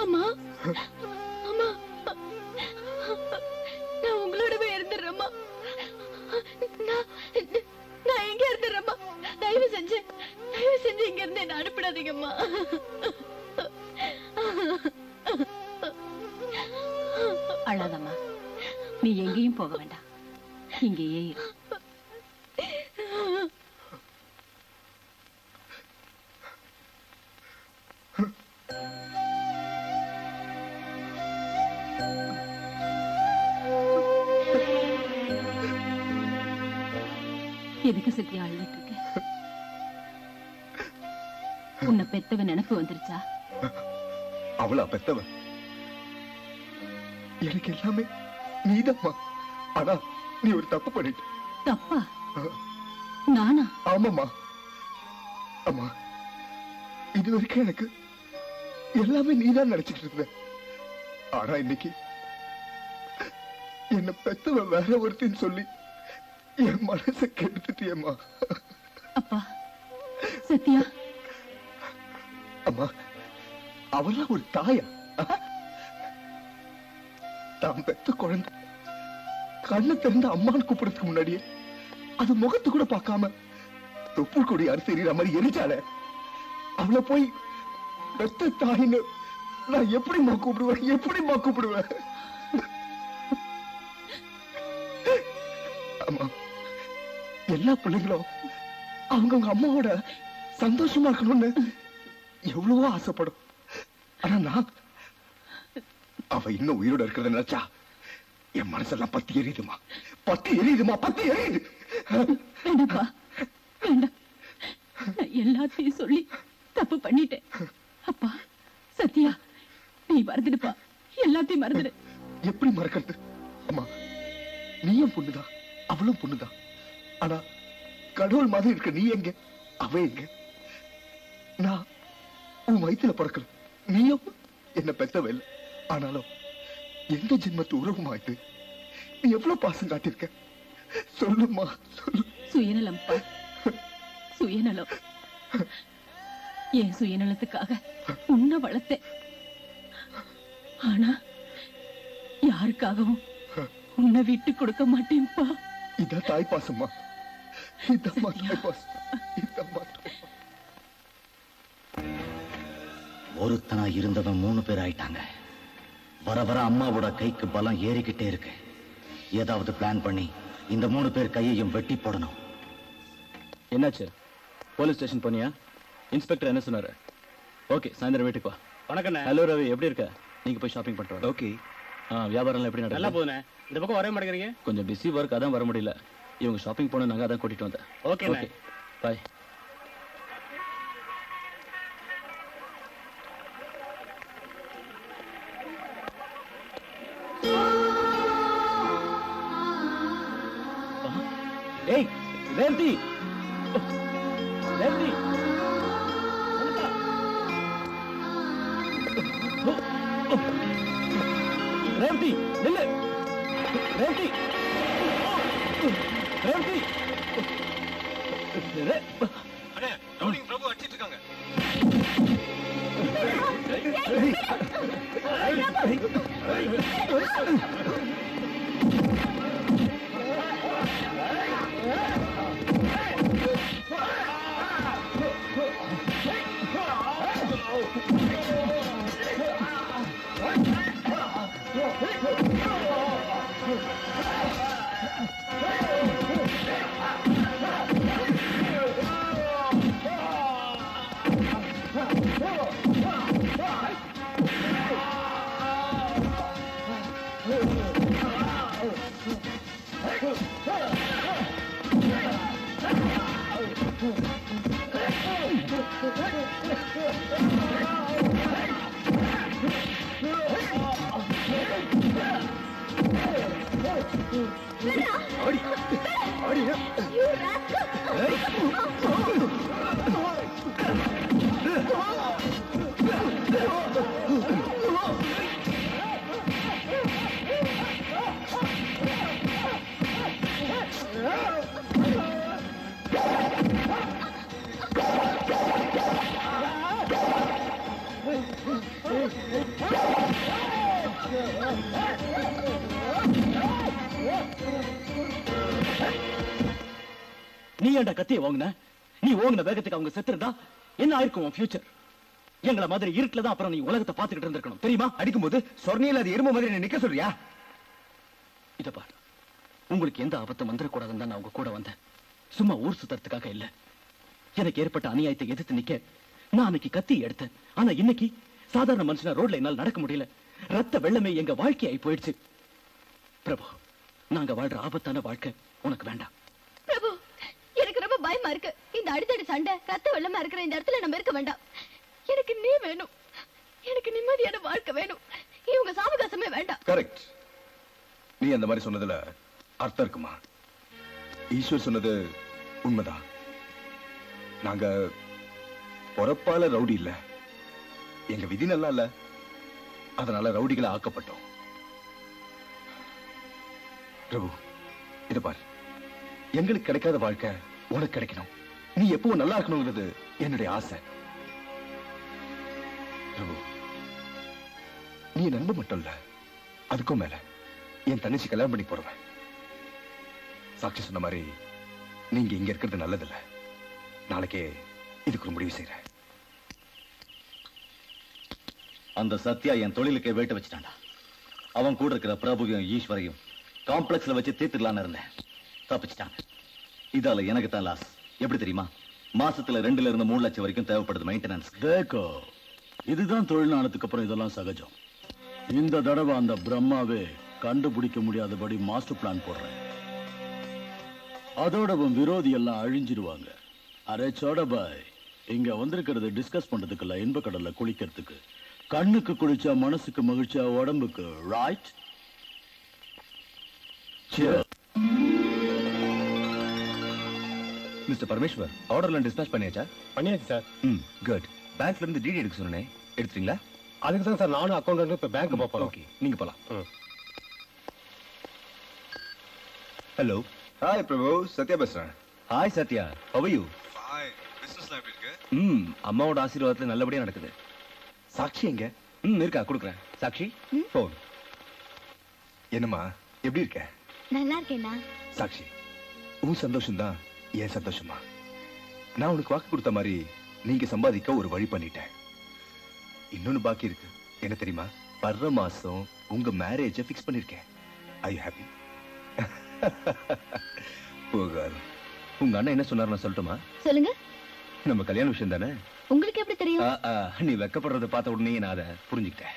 அம்மா, அம்மா, நான் உங்களோடவே இருந்துடுறேம்மா. நான் எங்க இருந்துடுறேம்மா. தயவு செஞ்சு இங்க இருந்து என்ன அனுப்பிடாதீங்கம்மா. அழாதம்மா, நீ எங்கேயும் போக வேண்டாம், இங்கேயே இரு. எதுக்கு சத்தியா அழுதுட்டு இருக்க? உன்னை பெத்தவ நினைப்பு வந்துருச்சா? அவளா பெத்தவ? எனக்கு எல்லாமே நீதாம்மா. ஆனா நீ ஒரு தப்பு பண்ணிட்ட. தப்பா? நானா? ஆமாம்மா. அம்மா, இது வரைக்கும் எனக்கு எல்லாமே நீதான் நினைச்சிட்டு இருந்த. ஆனா இன்னைக்கு என்ன பெத்தவ வேற ஒருத்தின்னு சொல்லி என் மனசை கெடுத்துட்டியம்மா. அப்பா சத்யா. அம்மா, அவெல்லாம் ஒரு தாயா? தான் பெத்த குழந்தை கண்ணை திறந்து அம்மான்னு கூப்பிடுறதுக்கு முன்னாடியே அது முகத்து கூட பார்க்காம தொப்புள் கொடி அரிசிற மாதிரி எரிச்சால அவளை போய் பெத்த தாயின்னு நான் எப்படிமா கூப்பிடுவேன்? எப்படிமா கூப்பிடுவேன்? அம்மா, எல்லா பிள்ளைங்களும் அவங்க அம்மாவோட சந்தோஷமா இருக்கணும்னு எவ்வளவோ ஆசைப்படும். ஆனா நான் அவ இன்னும் உயிரோட இருக்கிறத நினைச்சா என் மனசெல்லாம் பத்தி எரியுதுமா. பத்தி எரியுதுமா. பத்தி எரியுது. வேண்டாப்பா வேண்டாம். நான் எல்லாத்தையும் சொல்லி தப்பு பண்ணிட்டேன். அப்பா சத்யா, நீ மறந்துடுப்பா. எல்லாத்தையும் மறந்துடு. எப்படி மறக்கிறது? அம்மா, நீயும் பொண்ணுதான், அவளும் பொண்ணுதான். ஆனா கடவுள் மாதிரி இருக்க நீ எங்க, அவ எங்க? நான் உன் வயிற்றுல பிறக்கல, நீயும் என்ன பெத்தவ இல்லை. ஆனாலும் எந்த ஜென்மத்து உறவுமா இது? நீ எவ்வளவு பாசம் காட்டிருக்க சொல்லுமா, சொல்லு. சுயநலம்ப்பா, சுயநலம். என் சுயநலத்துக்காக உன்னை வளர்த்தேன். ஆனா யாருக்காகவும் உன்னை விட்டு கொடுக்க மாட்டேன்ப்பா. இதான் தாய் பாசம்மா. இதம்மா தாய் பாசம். இதம்மா ஒருத்தனா இருந்தவன் 3 பேர் ஆயிட்டாங்க. வர வர அம்மாவோட கைக்கு பலம் ஏறிக்கிட்டே இருக்கு. ஏதாவது பிளான் பண்ணி இந்த 3 பேர் கையையும் வெட்டி போடணும். என்னாச்சு? போலீஸ் ஸ்டேஷன் போனியா? இன்ஸ்பெக்டர் என்ன சொன்னாரு? ஓகே, சாயந்தரம் வீட்டுக்கு வா. வணக்கம். ஹலோ ரவி, எப்படி இருக்க? நீங்க போய் ஷாப்பிங் பண்ணிட்டு வாங்க. ஓகே. வியாபாரம் எப்படி நடக்குது? நல்லா போகுதுண்ணே. இந்த பக்கம் வரவே மாட்டேங்கிறீங்க. கொஞ்சம் பிஸி ஒர்க், அதான் வர முடியல. இவங்க ஷாப்பிங் போனாங்க, அதான் கூட்டிட்டு வந்தேன். Okay bye. ஏய் ரேவதி, ரேவதி, ரேவதி நில்லு. ரேவதி, ரேவதி. அண்ணே, ரவுடிங் பிரபு அடிச்சிட்டு இருக்காங்க. நீ ஏன்டா கத்திய வாங்குன? நீ ஓங்குன வேகத்துக்கு அவங்க செத்துருந்தா என்ன ஆயிருக்கும் உன் ஃபியூச்சர்? எங்கள மாதிரி இருட்டுல தான் அப்புறம் நீ உலகத்தை பார்த்துக்கிட்டு இருந்திருக்கணும், தெரியுமா? அடிக்கும்போது சொர்ணியில் அது எறும்பு மாதிரி நிக்க சொல்றியா? இத பாரு, உங்களுக்கு எந்த ஆபத்தும் வந்துடக்கூடாதுன்னு தான் நான் உங்க கூட வந்தேன். சும்மா ஊர் சுத்தறதுக்காக இல்ல. எனக்கு ஏற்பட்ட அநியாயத்தை எதிர்த்து நிக்க நான் அன்னைக்கு கத்தி எடுத்தேன். ஆனா இன்னைக்கு சாதாரண மனுஷனா ரோட்ல என்னால் நடக்க முடியல. ரத்த வெள்ளமே எங்க வாழ்க்கையாய் போயிடுச்சு. பிரபு, நாங்க வாழ்ற ஆபத்தான வாழ்க்கை உனக்கு வேண்டாம். பிரபு, பயமா இருக்கு. இந்த அடிதடி சண்டை ரத்த வெள்ளமா இருக்கிற இந்த இடத்துல நம்ம இருக்க வேண்டாம். எனக்கு நீ வேணும். எனக்கு நிம்மதியான வாழ்க்கை வேணும். இவங்க சாவகாசமே வேண்டாம். கரெக்ட். நீ அந்த மாதிரி சொன்னதுல அர்த்தம் இருக்குமா? ஈஸ்வர் சொன்னது உண்மைதான். நாங்க பொறப்பால ரவுடி இல்ல, எங்க விதி நல்லா இல்ல, அதனால ரவுடிகளை ஆக்கப்பட்டோம். பிரபு, இத பாரு, எங்களுக்கு கிடைக்காத வாழ்க்கை உனக்கு கிடைக்கணும். நீ எப்பவும் நல்லா இருக்கணுங்கிறது என்னுடைய ஆசை. பிரபு, நீ நண்ப மட்டும் இல்ல, அதுக்கும் மேல என் தங்கச்சி கல்யாணம் பண்ணி போறவன். சாட்சி சொன்ன மாதிரி நீங்க இங்க இருக்கிறது நல்லதில்ல. நாளைக்கே இதுக்கு ஒரு முடிவு செய்யறேன். அந்த சத்யா என் தொழிலுக்கே வேட்டு வச்சுட்டான்டா. அவன் கூட இருக்கிற பிரபுவையும் ஈஸ்வரையும் காம்ப்ளெக்ஸ்ல வச்சு தீர்த்துக்கலான்னு இருந்தேன். தப்பிச்சிட்டாங்க. இதால எனக்கு தான் லாஸ். எப்படி தெரியுமா? மாசத்துல 2 இருந்து 3 லட்சம் வரைக்கும் தேவைப்படுது மெயின்டெனன்ஸ். தேக்கோ, இதுதான் தொழில்நாளத்துக்கு அப்புறம் இதெல்லாம் சகஜம். இந்த தடவை அந்த பிரம்மாவே கண்டுபிடிக்க முடியாதபடி மாஸ்டர் பிளான் போடுறேன். அதோட விரோதி எல்லாம் அழிஞ்சிருவாங்க. அரே சோடபாய், இங்க வந்திருக்கிறது டிஸ்கஸ் பண்றதுக்கு இல்ல, இன்ப கடல்ல குளிக்கிறதுக்கு. கண்ணுக்கு குளிச்சா மனசுக்கு மகிழ்ச்சியா, உடம்புக்கு ரைட். மிஸ்டர் பரமேஸ்வர், ஆர்டர்லாம் டிஸ்பேச் பண்ணியாச்சா? பண்ணியாச்சு சார். குட். பேங்க்ல இருந்து டிடி எடுக்க சொன்னேன், எடுத்துறீங்களா? அதுக்கு தான் சார் நானும் அக்கௌண்ட் இப்ப பேங்க் போறோம். ஓகே, நீங்க போலாம். ஹலோ. ஹாய் பிரபு, சத்யா பேசுறேன். Hi Sathya, how are you? Hi, பிசினஸ்ல எப்படி இருக்கு? அம்மாவோட ஆசீர்வாதத்துல நல்லபடியா நடக்குது. சாட்சி எங்க? இருக்கா, கொடுக்குறேன். சாட்சி, போன். என்னம்மா, எப்படி இருக்க? நல்லா இருக்கேனா? சாட்சி, உன் சந்தோஷம் தான் என் சந்தோஷமா. நான் உனக்கு வாக்கு கொடுத்த மாதிரி நீங்க சம்பாதிக்க ஒரு வழி பண்ணிட்டேன். இன்னொன்னு பாக்கி இருக்கு. என்ன தெரியுமா? வர்ற மாசம் உங்க மேரேஜ பிக்ஸ் பண்ணிருக்கேன். I happy? உங்க அண்ணன் என்ன சொன்னார் நான் சொல்லட்டுமா? சொல்லுங்க. நம்ம கல்யாண விஷயம் தானே. உங்களுக்கு எப்படி தெரியும்? நீ வெக்கப்படுறத பார்த்த உடனே நான் அதை புரிஞ்சுக்கிட்டேன்.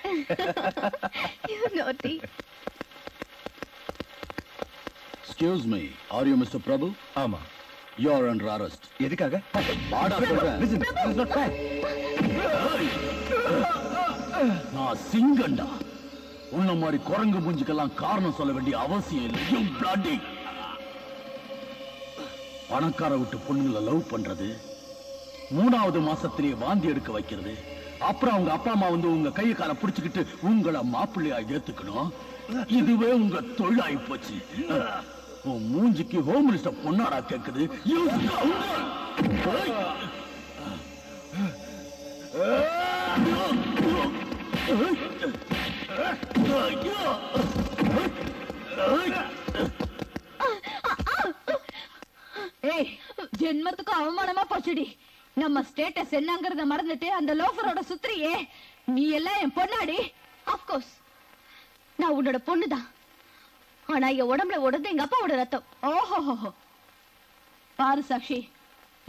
Excuse me, are you Mr. Prabhu? ஆமா. You are under arrest. எதுக்காக? வாடா சொல்றேன். Listen, this is not fair. நான் சிங்கண்டா. உன்ன மாதிரி குரங்கு மூஞ்சிக்கெல்லாம் காரணம் சொல்ல வேண்டிய அவசியம் இல்லை. You bloody. பணக்கார விட்டு பொண்ணுங்களை லவ் பண்றது, 3வது மாசத்திலேயே வாந்தி எடுக்க வைக்கிறது, அப்புறம் அவங்க அப்பா அம்மா வந்து உங்க கையை காலை பிடிச்சுக்கிட்டு உங்களை மாப்பிள்ளையா ஏத்துக்கணும். இதுவே உங்க தொழிலாகி போச்சு. உன் மூஞ்சிக்கு ஹோம் மினிஸ்டர் பொண்ணாடா கேக்குது. ஏய், ஜென்மத்துக்கு அவமானமா போச்சுடி. நம்ம ஸ்டேட்டஸ் என்னங்கறத மறந்துட்டு அந்த லோஃபரோட சுத்திரியே. நீ எல்லாம் என் பொண்ணாடி. ஆஃப் கோர்ஸ் நான் உன்னோட பொண்ணுதான். ஆனா என் உடம்புல ஓடுறது எங்க அப்பாவோட ரத்தம். ஓஹோ, பாரு சாக்ஷி,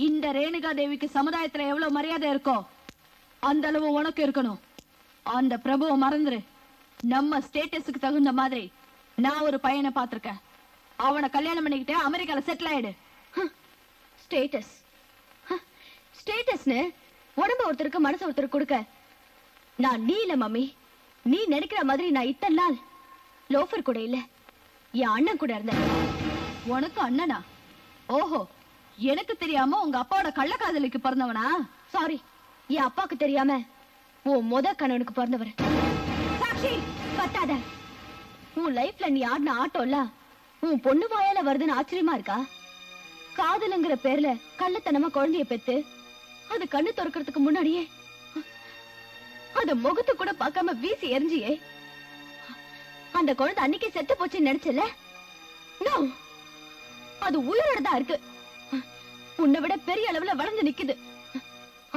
இந்த ரேணுகா தேவிக்கு சமுதாயத்துல எவ்வளவு மரியாதை இருக்கோ அந்த அளவு உனக்கு இருக்கணும். அந்த பிரபுவை மறந்துரு. நம்ம ஸ்டேட்டஸுக்கு தகுந்த மாதிரி நான் ஒரு பையனை பார்த்திருக்கேன். அவனை கல்யாணம் பண்ணிக்கிட்டு அமெரிக்கால செட்டில் ஆயிடு. ஸ்டேட்டஸ் ஸ்டேட்டஸ்னு உடம்பு ஒருத்தருக்கு மனசு ஒருத்தருக்கு கொடுக்க நான் நீ இல்ல மம்மி. நீ நினைக்கிற மாதிரி நான் இத்தனை நாள் லோஃபர் கூட இல்ல, என் அண்ணன் கூட இருந்தேன். உனக்கு அண்ணனா? ஓஹோ, எனக்கு தெரியாம உங்க அப்பாவோட கள்ளக்காதலுக்கு பிறந்தவனா? சாரி, என் அப்பாக்கு தெரியாம உன் முத கணவனுக்கு பிறந்தவர். சாக்ஷி, கத்தாத. உன் லைஃப்ல நீ ஆடின ஆட்டோல்ல உன் பொண்ணு வாயால வருதுன்னு ஆச்சரியமா இருக்கா? காதலுங்கிற பேர்ல கள்ளத்தனமா குழந்தைய பெத்து அது கண்ணு திறக்கிறதுக்கு முன்னாடியே அத முகத்தை கூட பார்க்காம வீசி எரிஞ்சியே. அந்த குழந்தை அன்னைக்கே செத்து போச்சுன்னு நினைச்சல? நோ, அது உயிரோட தான் இருக்கு. உன்னை விட பெரிய அளவுல வளர்ந்து நிக்குது.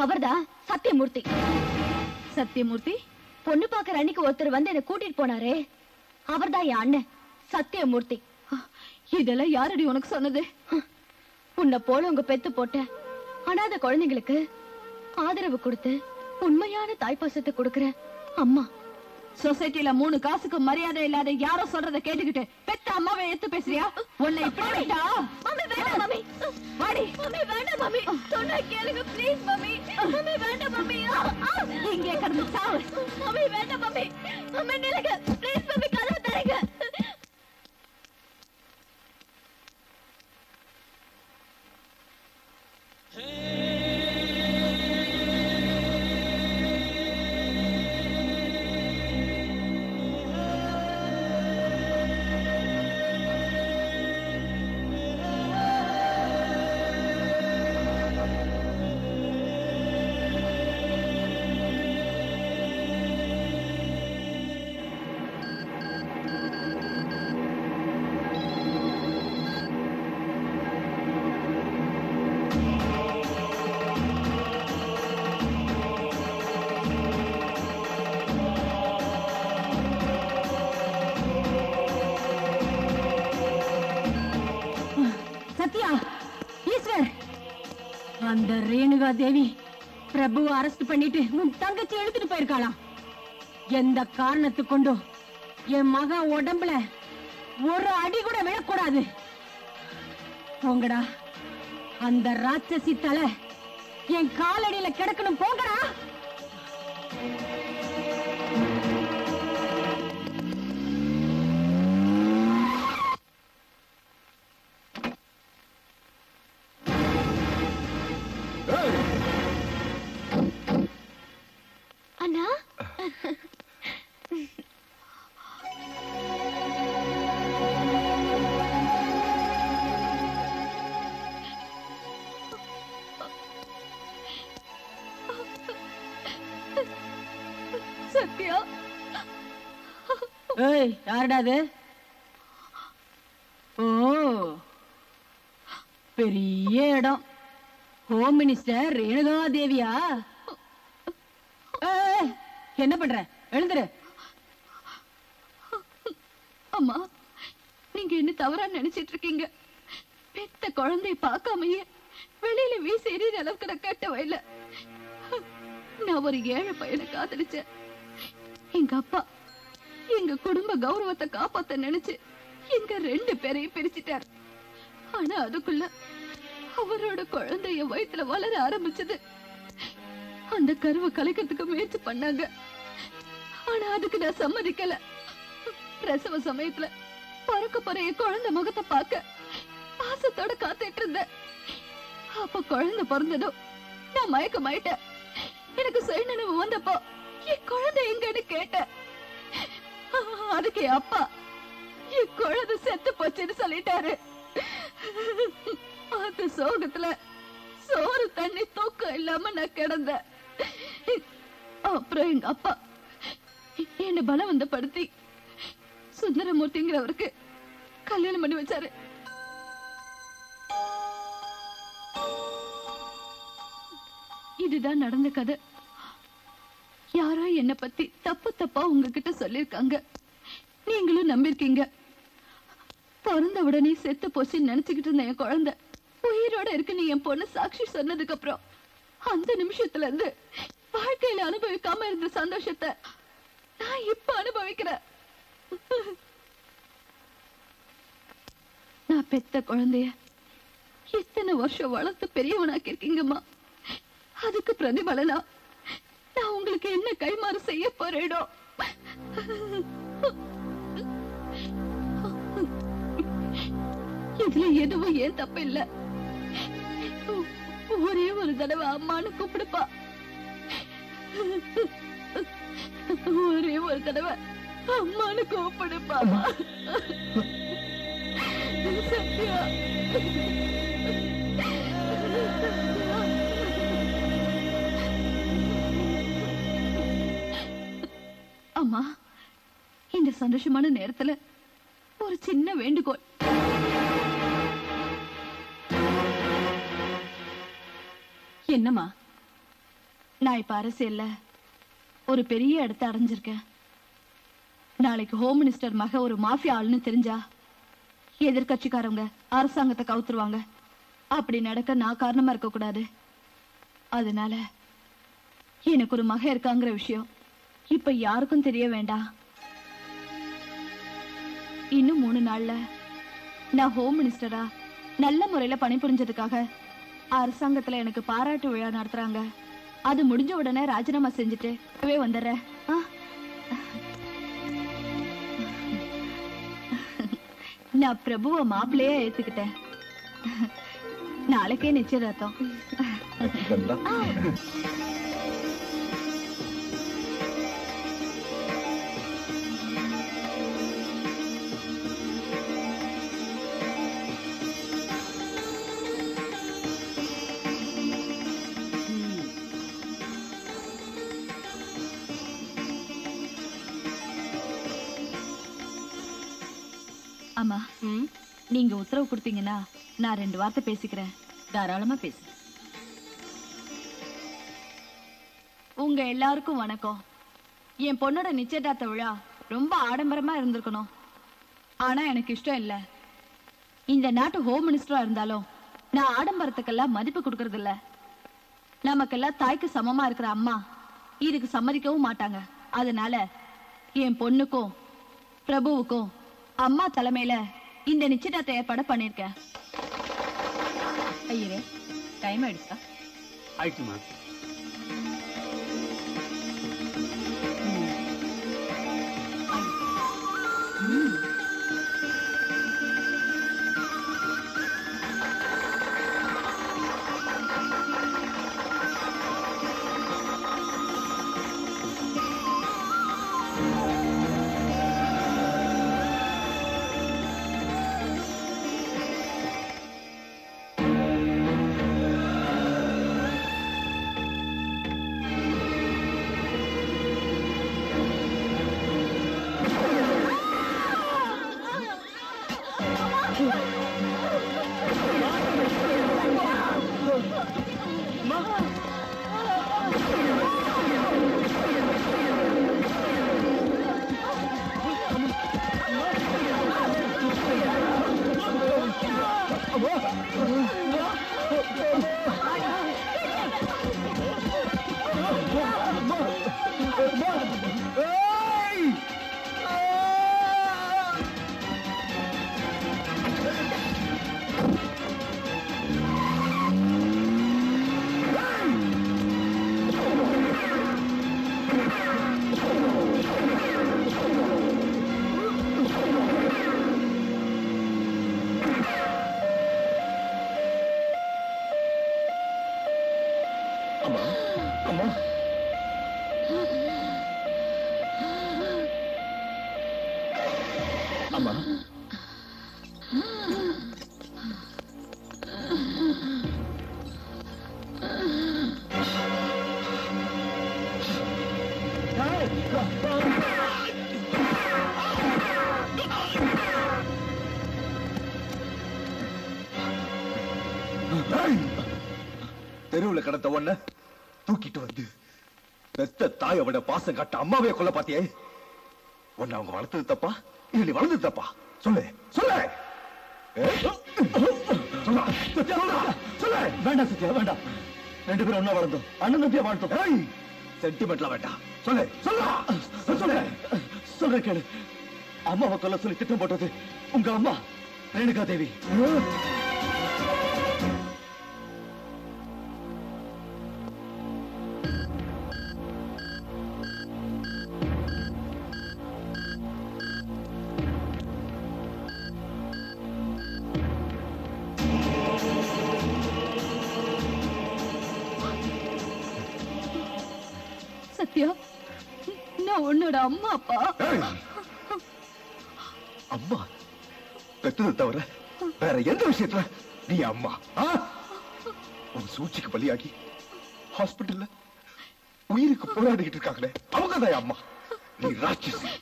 அவர்தான் சத்தியமூர்த்தி. சத்தியமூர்த்தி? பொண்ணு பாக்குற அன்னைக்கு ஒருத்தர் வந்து என்ன கூட்டிட்டு போனாரே, அவர்தான் என் அண்ணன் சத்தியமூர்த்தி. இதெல்லாம் யாரடி உனக்கு சொன்னது? உன்னை போல உங்க பெத்து போட்ட அனாத குழந்தைங்களுக்கு ஆதரவு கொடுத்து உண்மையான தாய்ப்பாசத்தை கொடுக்கிற அம்மா சொசைட்டில 3 காசுக்கு மரியாதை இல்லாத யாரோ சொல்றத கேட்டுக்கிட்டு பெத்த அம்மாவை எடுத்து பேசுறியா? உன்னை இப்படி விட்டா மம்மி வேண்டாம் மம்மி. வாடி. மம்மி வேண்டாம் மம்மி. சொன்னா கேளுங்க ப்ளீஸ் மம்மி. மம்மி வேண்டாம் மம்மி. இங்கே கடந்து சாவு. மம்மி வேண்டாம் மம்மி. மம்மி நில்லுங்க ப்ளீஸ் மம்மி, கதவை தரங்க. சத்யா, ஈஸ்வர், அந்த ரேணுகா தேவி பிரபுவை அரெஸ்ட் பண்ணிட்டு உன் தங்கச்சி எடுத்துட்டு போயிருக்காளாம். எந்த காரணத்து கொண்டும் என் மகன் உடம்புல ஒரு அடி கூட விழக்கூடாது. போங்கடா, அந்த ராட்சசி தலை என் காலடியில கிடக்கணும். போங்கடா. அண்ணா சத்யா. ஏய், யாருடா அது? ஓ, பெரிய இடம். ஹோம் மினிஸ்டர் ரேணுகா தேவியா? ஏய், என்ன பண்ற? எழுந்துரு. அம்மா, நீங்க என்ன தவறா நினைச்சிட்டு இருக்கீங்க. பெத்த குழந்தைய பார்க்காமயே வெளியில வீசி எறிகிற அளவுக்கு நான் கட்டவே இல்ல. நான் ஒரு ஏழை பையனை காதலிச்சேன். எங்க அப்பா எங்க குடும்ப கௌரவத்தை காப்பாத்த நினைச்சு எங்க 2 பேரையும் பிரிச்சுட்டார். ஆனா அதுக்குள்ள அவரோட குழந்தை என் வயித்துல வளர ஆரம்பிச்சது. அந்த கருவை கலைக்கிறதுக்கு முயற்சி பண்ணாங்க. ஆனா அதுக்கு நான் சம்மதிக்கல. பிரசவ சமயத்துல பறக்க போற என் குழந்தை முகத்தை பார்க்க பாசத்தோட காத்துட்டு இருந்தேன். அப்ப குழந்தை பிறந்ததும் நான் மயக்கமாயிட்டேன். எனக்கு சுயநினைவு வந்தப்போ என் குழந்தை எங்கன்னு கேட்டேன். அதுக்கு என் அப்பா என் குழந்தை செத்து போச்சுன்னு சொல்லிட்டாரு. அந்த சோகத்துல சோறு தண்ணி தூக்கம் இல்லாம நான் கிடந்தேன். அப்புறம் எங்க அப்பா என்ன பலவந்தப்படுத்தி சுந்தரமூர்த்திங்கிறவருக்கு கல்யாணம் பண்ணி வச்சாரு. இதுதான் நடந்த கதை. யாரோ என்ன பத்தி தப்பு தப்பா உங்ககிட்ட சொல்லிருக்காங்க. நீங்களும் நம்பிருக்கீங்க. பிறந்த உடனே செத்து போச்சுன்னு நினைச்சுக்கிட்டு இருந்த என் குழந்தை உயிரோட இருக்குன்னு என் பொண்ணு சாட்சி சொன்னதுக்கு அப்புறம் அந்த நிமிஷத்துல இருந்து வாழ்க்கையில அனுபவிக்காம இருந்த சந்தோஷத்தை நான் இப்ப அனுபவிக்கிறேன். நான் பெத்த குழந்தைய இத்தனை வருஷம் வளர்த்து பெரியவனாக்கி இருக்கீங்கம்மா. அதுக்கு பிரதிபலனா நான் உங்களுக்கு என்ன கைமாறு செய்ய போறேனோ. இதுல எதுவும் ஏன் தப்பு இல்ல. ஒரே ஒரு தடவை அம்மான்னு கூப்பிடுப்பா. ஒரே ஒரு தடவை அம்மான்னு கூப்பிடுப்பா. சத்யா, அம்மா, இந்த சந்தோஷமான நேரத்துல ஒரு சின்ன வேண்டுகோள். என்னம்மா? நான் இப்ப அரசியல்ல ஒரு பெரிய இடத்தை அடைஞ்சிருக்கேன். நாளைக்கு ஹோம் மினிஸ்டர் மக ஒரு மாஃபியா ஆளுன்னு தெரிஞ்சா எதிர்கட்சிக்காரங்க அரசாங்கத்தை கவுத்துருவாங்க. அப்படி நடக்க நான் காரணமா இருக்க கூடாது. அதனால எனக்கு ஒரு மக இருக்காங்கிற விஷயம் இப்ப யாருக்கும் தெரிய வேண்டாம். இன்னும் 3 நாள்ல நான் ஹோம் மினிஸ்டரா நல்ல முறையில பணிபுரிஞ்சதுக்காக அரசாங்கத்துல எனக்கு பாராட்டு விழா நடத்துறாங்க. அது முடிஞ்ச உடனே ராஜினாமா செஞ்சுட்டு வந்துடுறேன். நான் பிரபுவ மாப்பிள்ளையே ஏத்துக்கிட்டேன். நாளைக்கே நிச்சயதார்த்தம். அம்மா, நீங்க உத்தரவு கொடுத்தீங்கன்னா நான் 2 வார்த்தை பேசிக்கிறேன். தாராளமா பேசு. உங்க எல்லாருக்கும் வணக்கம். என் பொண்ணோட நிச்சயதார்த்த விழா ரொம்ப ஆடம்பரமா இருந்திருக்கணும். ஆனா எனக்கு இஷ்டம் இல்ல. இந்த நாட்டு ஹோம் மினிஸ்டரா இருந்தாலும் நான் ஆடம்பரத்துக்கெல்லாம் மதிப்பு கொடுக்கறது இல்ல. நமக்கெல்லாம் தாய்க்கு சமமா இருக்கிற அம்மா இதுக்கு சம்மதிக்கவும் மாட்டாங்க. அதனால என் பொண்ணுக்கும் பிரபுவுக்கும் அம்மா தலைமையில இந்த நிச்சயதார்த்த ஏற்பாடு பண்ணிருக்கேன். ஐயரே, டைம் ஆயிடுச்சா? ஆயிடுச்சுமா. தெருவுல கடந்த ஒண்ண தூக்கிட்டு வந்து பெத்த தாயை விட பாசம் காட்ட அம்மாவே கொல்ல பாத்தியே. உன்னை அவங்க வளர்த்தது தப்பா இல்ல நீ வளர்ந்தது தப்பா? சொல்லு சொல்லு. வேண்டாம் சத்யா, வேண்டாம். 2 பேரும் ஒன்னா வளர்ந்தோம், அண்ணன் தம்பியா வாழ்த்தோம். சென்டிமெண்ட்லாம் வேண்டாம். சொல்லு சொல்லு சொல்லு. சொல்ற கேளு. அம்மாவை கொல்ல சொல்லி திட்டம் போட்டது உங்க அம்மா ரேணுகா தேவி. சத்யா, நான் உன்னோட அம்மா அப்பா. அம்மா பெத்தது தவிர வேற எந்த விஷயத்துல நீ அம்மா? உன் சூழ்ச்சிக்கு பலியாகி ஹாஸ்பிட்டல்ல உயிருக்கு போராடிக்கிட்டு இருக்காங்களே அவங்க தான் அம்மா. நீ ராட்சசி.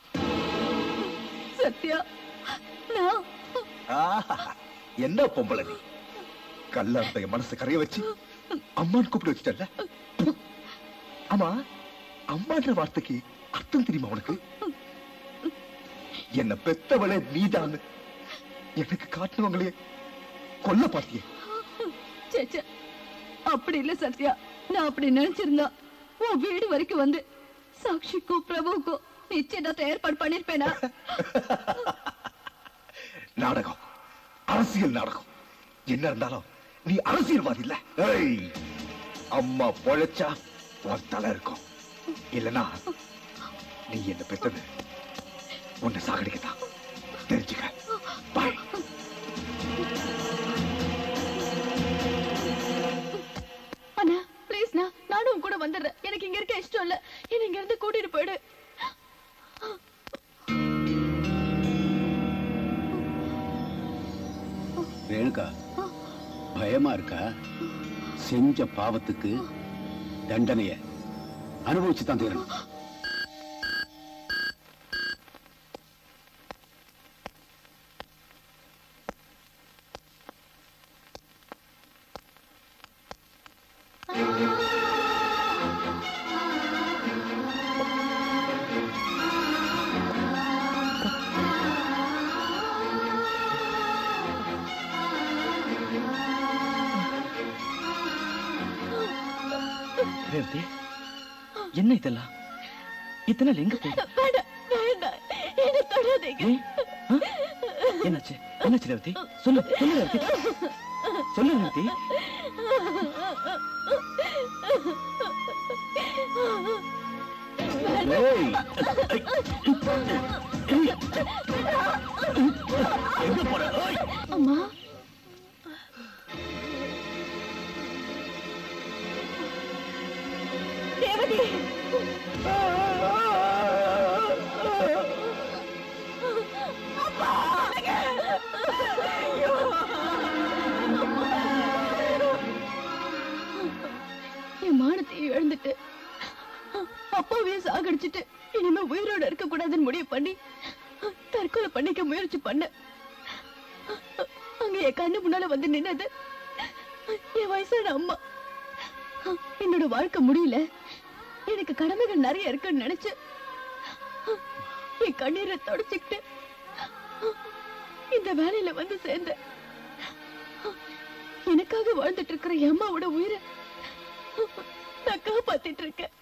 சத்யா, நான் என்ன பொம்பளை நீ? கல்லார்த்த மனசை கரைய வச்சு அம்மான்னு கூப்பிட்டு வச்சுட்டல. ஆமா, அம்மான்ற வார்த்தைக்கு அர்த்தம் தெரியுமா உனக்கு? என்ன பெத்தவளே நீதான் எனக்கு காட்டுனவங்களே கொல்ல பார்த்தியே. அப்படி இல்ல சத்யா, நான் அப்படி நினைச்சிருந்தா உன் வீடு வரைக்கும் வந்து சாக்ஷிக்கும் பிரபுக்கும் நிச்சயதார்த்தம் ஏற்பாடு பண்ணிருப்பேனா? நாடகம், அரசியல் நாடகம். என்ன இருந்தாலும் நீ அரசியல்வாதி இல்ல. அம்மா பொழைச்சா உன் தலை இருக்கும், இல்லனா நீ என்ன பெற்றது உன்னை சாகடிக்கத்தான். தெரிஞ்சுக்க. பாய். அண்ணா ப்ளீஸ், நானும் கூட வந்துடுறேன். எனக்கு இங்க இருக்க இஷ்டம் இல்ல. என்ன இங்க இருந்து கூட்டிட்டு போயிடு. ரேணுகா, பயமா இருக்கா? செஞ்ச பாவத்துக்கு தண்டனைய அனுபவிச்சுதான் தீரணும். ரேவதி, என்ன இதெல்லாம்? இத்தனை எங்க போய்? என்னாச்சு? என்னாச்சு ரேவதி? சொல்லு சொல்லு ரேவதி, சொல்லு ரேவதி. அம்மா, தேவதி, என் மானத்தை இழந்துட்டு அப்பாவே சாகடிச்சிட்டு இனிமே உயிரோட இருக்க கூடாதுன்னு முடிவு பண்ணி தற்கொலை பண்ணிக்க முயற்சி பண்ண. அங்க என் கண்ணு முன்னால வந்து நின்னது என் வயசான அம்மா. என்னோட வாழ்க்கை முடியல, எனக்கு கடமைகள் நிறைய இருக்குன்னு நினைச்சு என் கண்ணீரை தொடச்சுக்கிட்டு இந்த வேலையில வந்து சேர்ந்தேன். எனக்காக வாழ்ந்துட்டு இருக்கிற என் அம்மாவோட உயிரை நான் காப்பாத்திட்டு இருக்கேன்.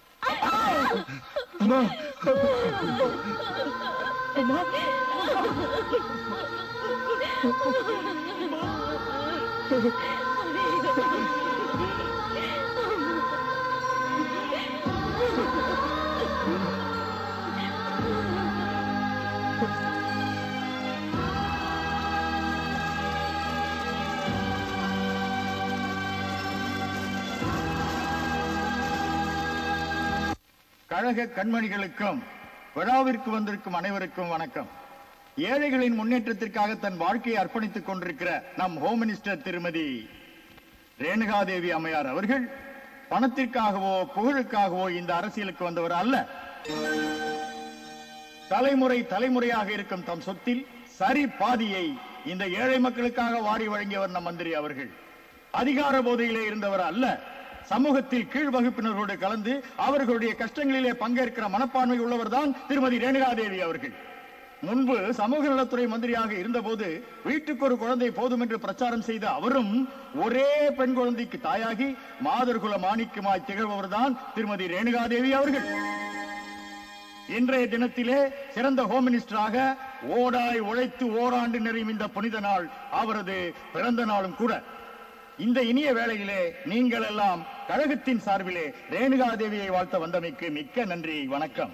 கழக கண்மணிகளுக்கும் விழாவிற்கு வந்திருக்கும் அனைவருக்கும் வணக்கம். ஏழைகளின் முன்னேற்றத்திற்காக தன் வாழ்க்கையை அர்ப்பணித்துக் கொண்டிருக்கிற நம் ஹோம் மினிஸ்டர் திருமதி ரேணுகாதேவி அம்மையார் அவர்கள் பணத்திற்காகவோ புகழுக்காகவோ இந்த அரசியலுக்கு வந்தவர் அல்ல. தலைமுறை தலைமுறையாக இருக்கும் தம் சொத்தில் சரி பாதியை இந்த ஏழை மக்களுக்காக வாரி வழங்கியவர் நம் மந்திரி அவர்கள். அதிகார போதையிலே இருந்தவர் அல்ல. சமூகத்தில் கீழ் வகுப்பினரோடு கலந்து அவர்களுடைய கஷ்டங்களிலே பங்கேற்கிற மனப்பான்மை உள்ளவர் தான் திருமதி ரேணுகாதேவி அவர்கள். முன்பு சமூக நலத்துறை மந்திரியாக இருந்தபோது வீட்டுக்கு ஒரு குழந்தை போதும் என்று பிரச்சாரம் செய்த அவரும் ஒரே பெண் குழந்தைக்கு தாயாகி மாதர்குல மாணிக்கமாய் திகழ்பவர் தான் திருமதி ரேணுகாதேவி அவர்கள். இன்றைய தினத்திலே சிறந்த ஹோம் மினிஸ்டராக ஓடாய் உழைத்து ஓராண்டு நிறையும் இந்த புனித நாள் அவரது பிறந்த நாளும் கூட. இந்த இனிய வேளையிலே நீங்கள் எல்லாம் கழகத்தின் சார்பிலே ரேணுகாதேவியை வாழ்த்த வந்தமைக்கு மிக்க நன்றி, வணக்கம்.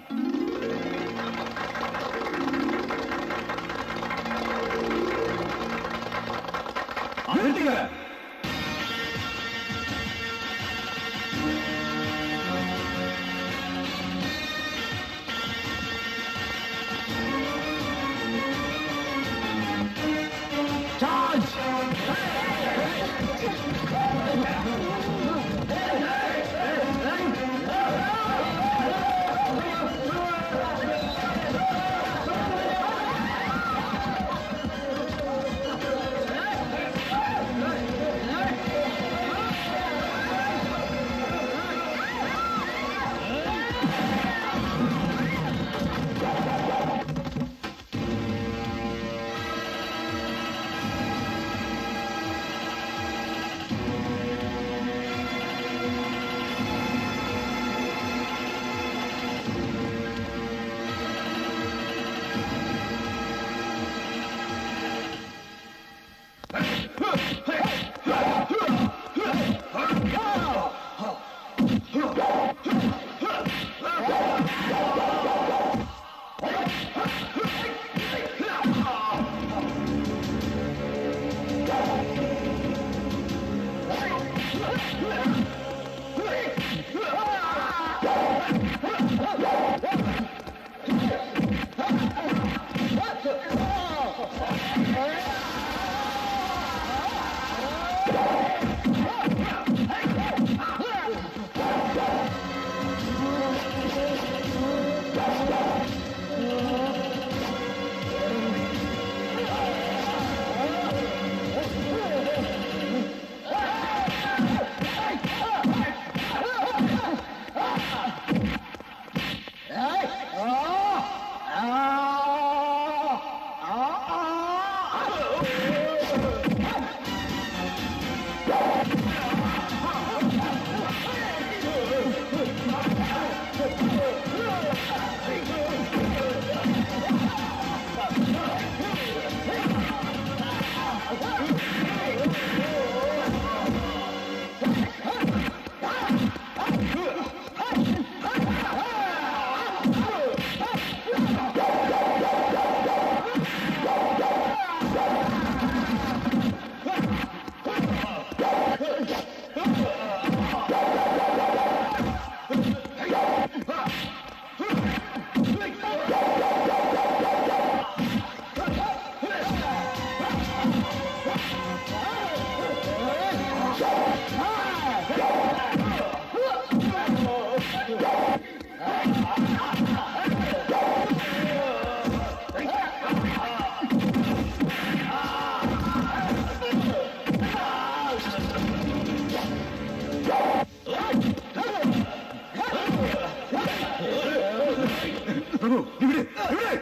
பிரபு விடு விடு.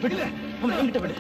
விடல அவனை என்கிட்ட விடு.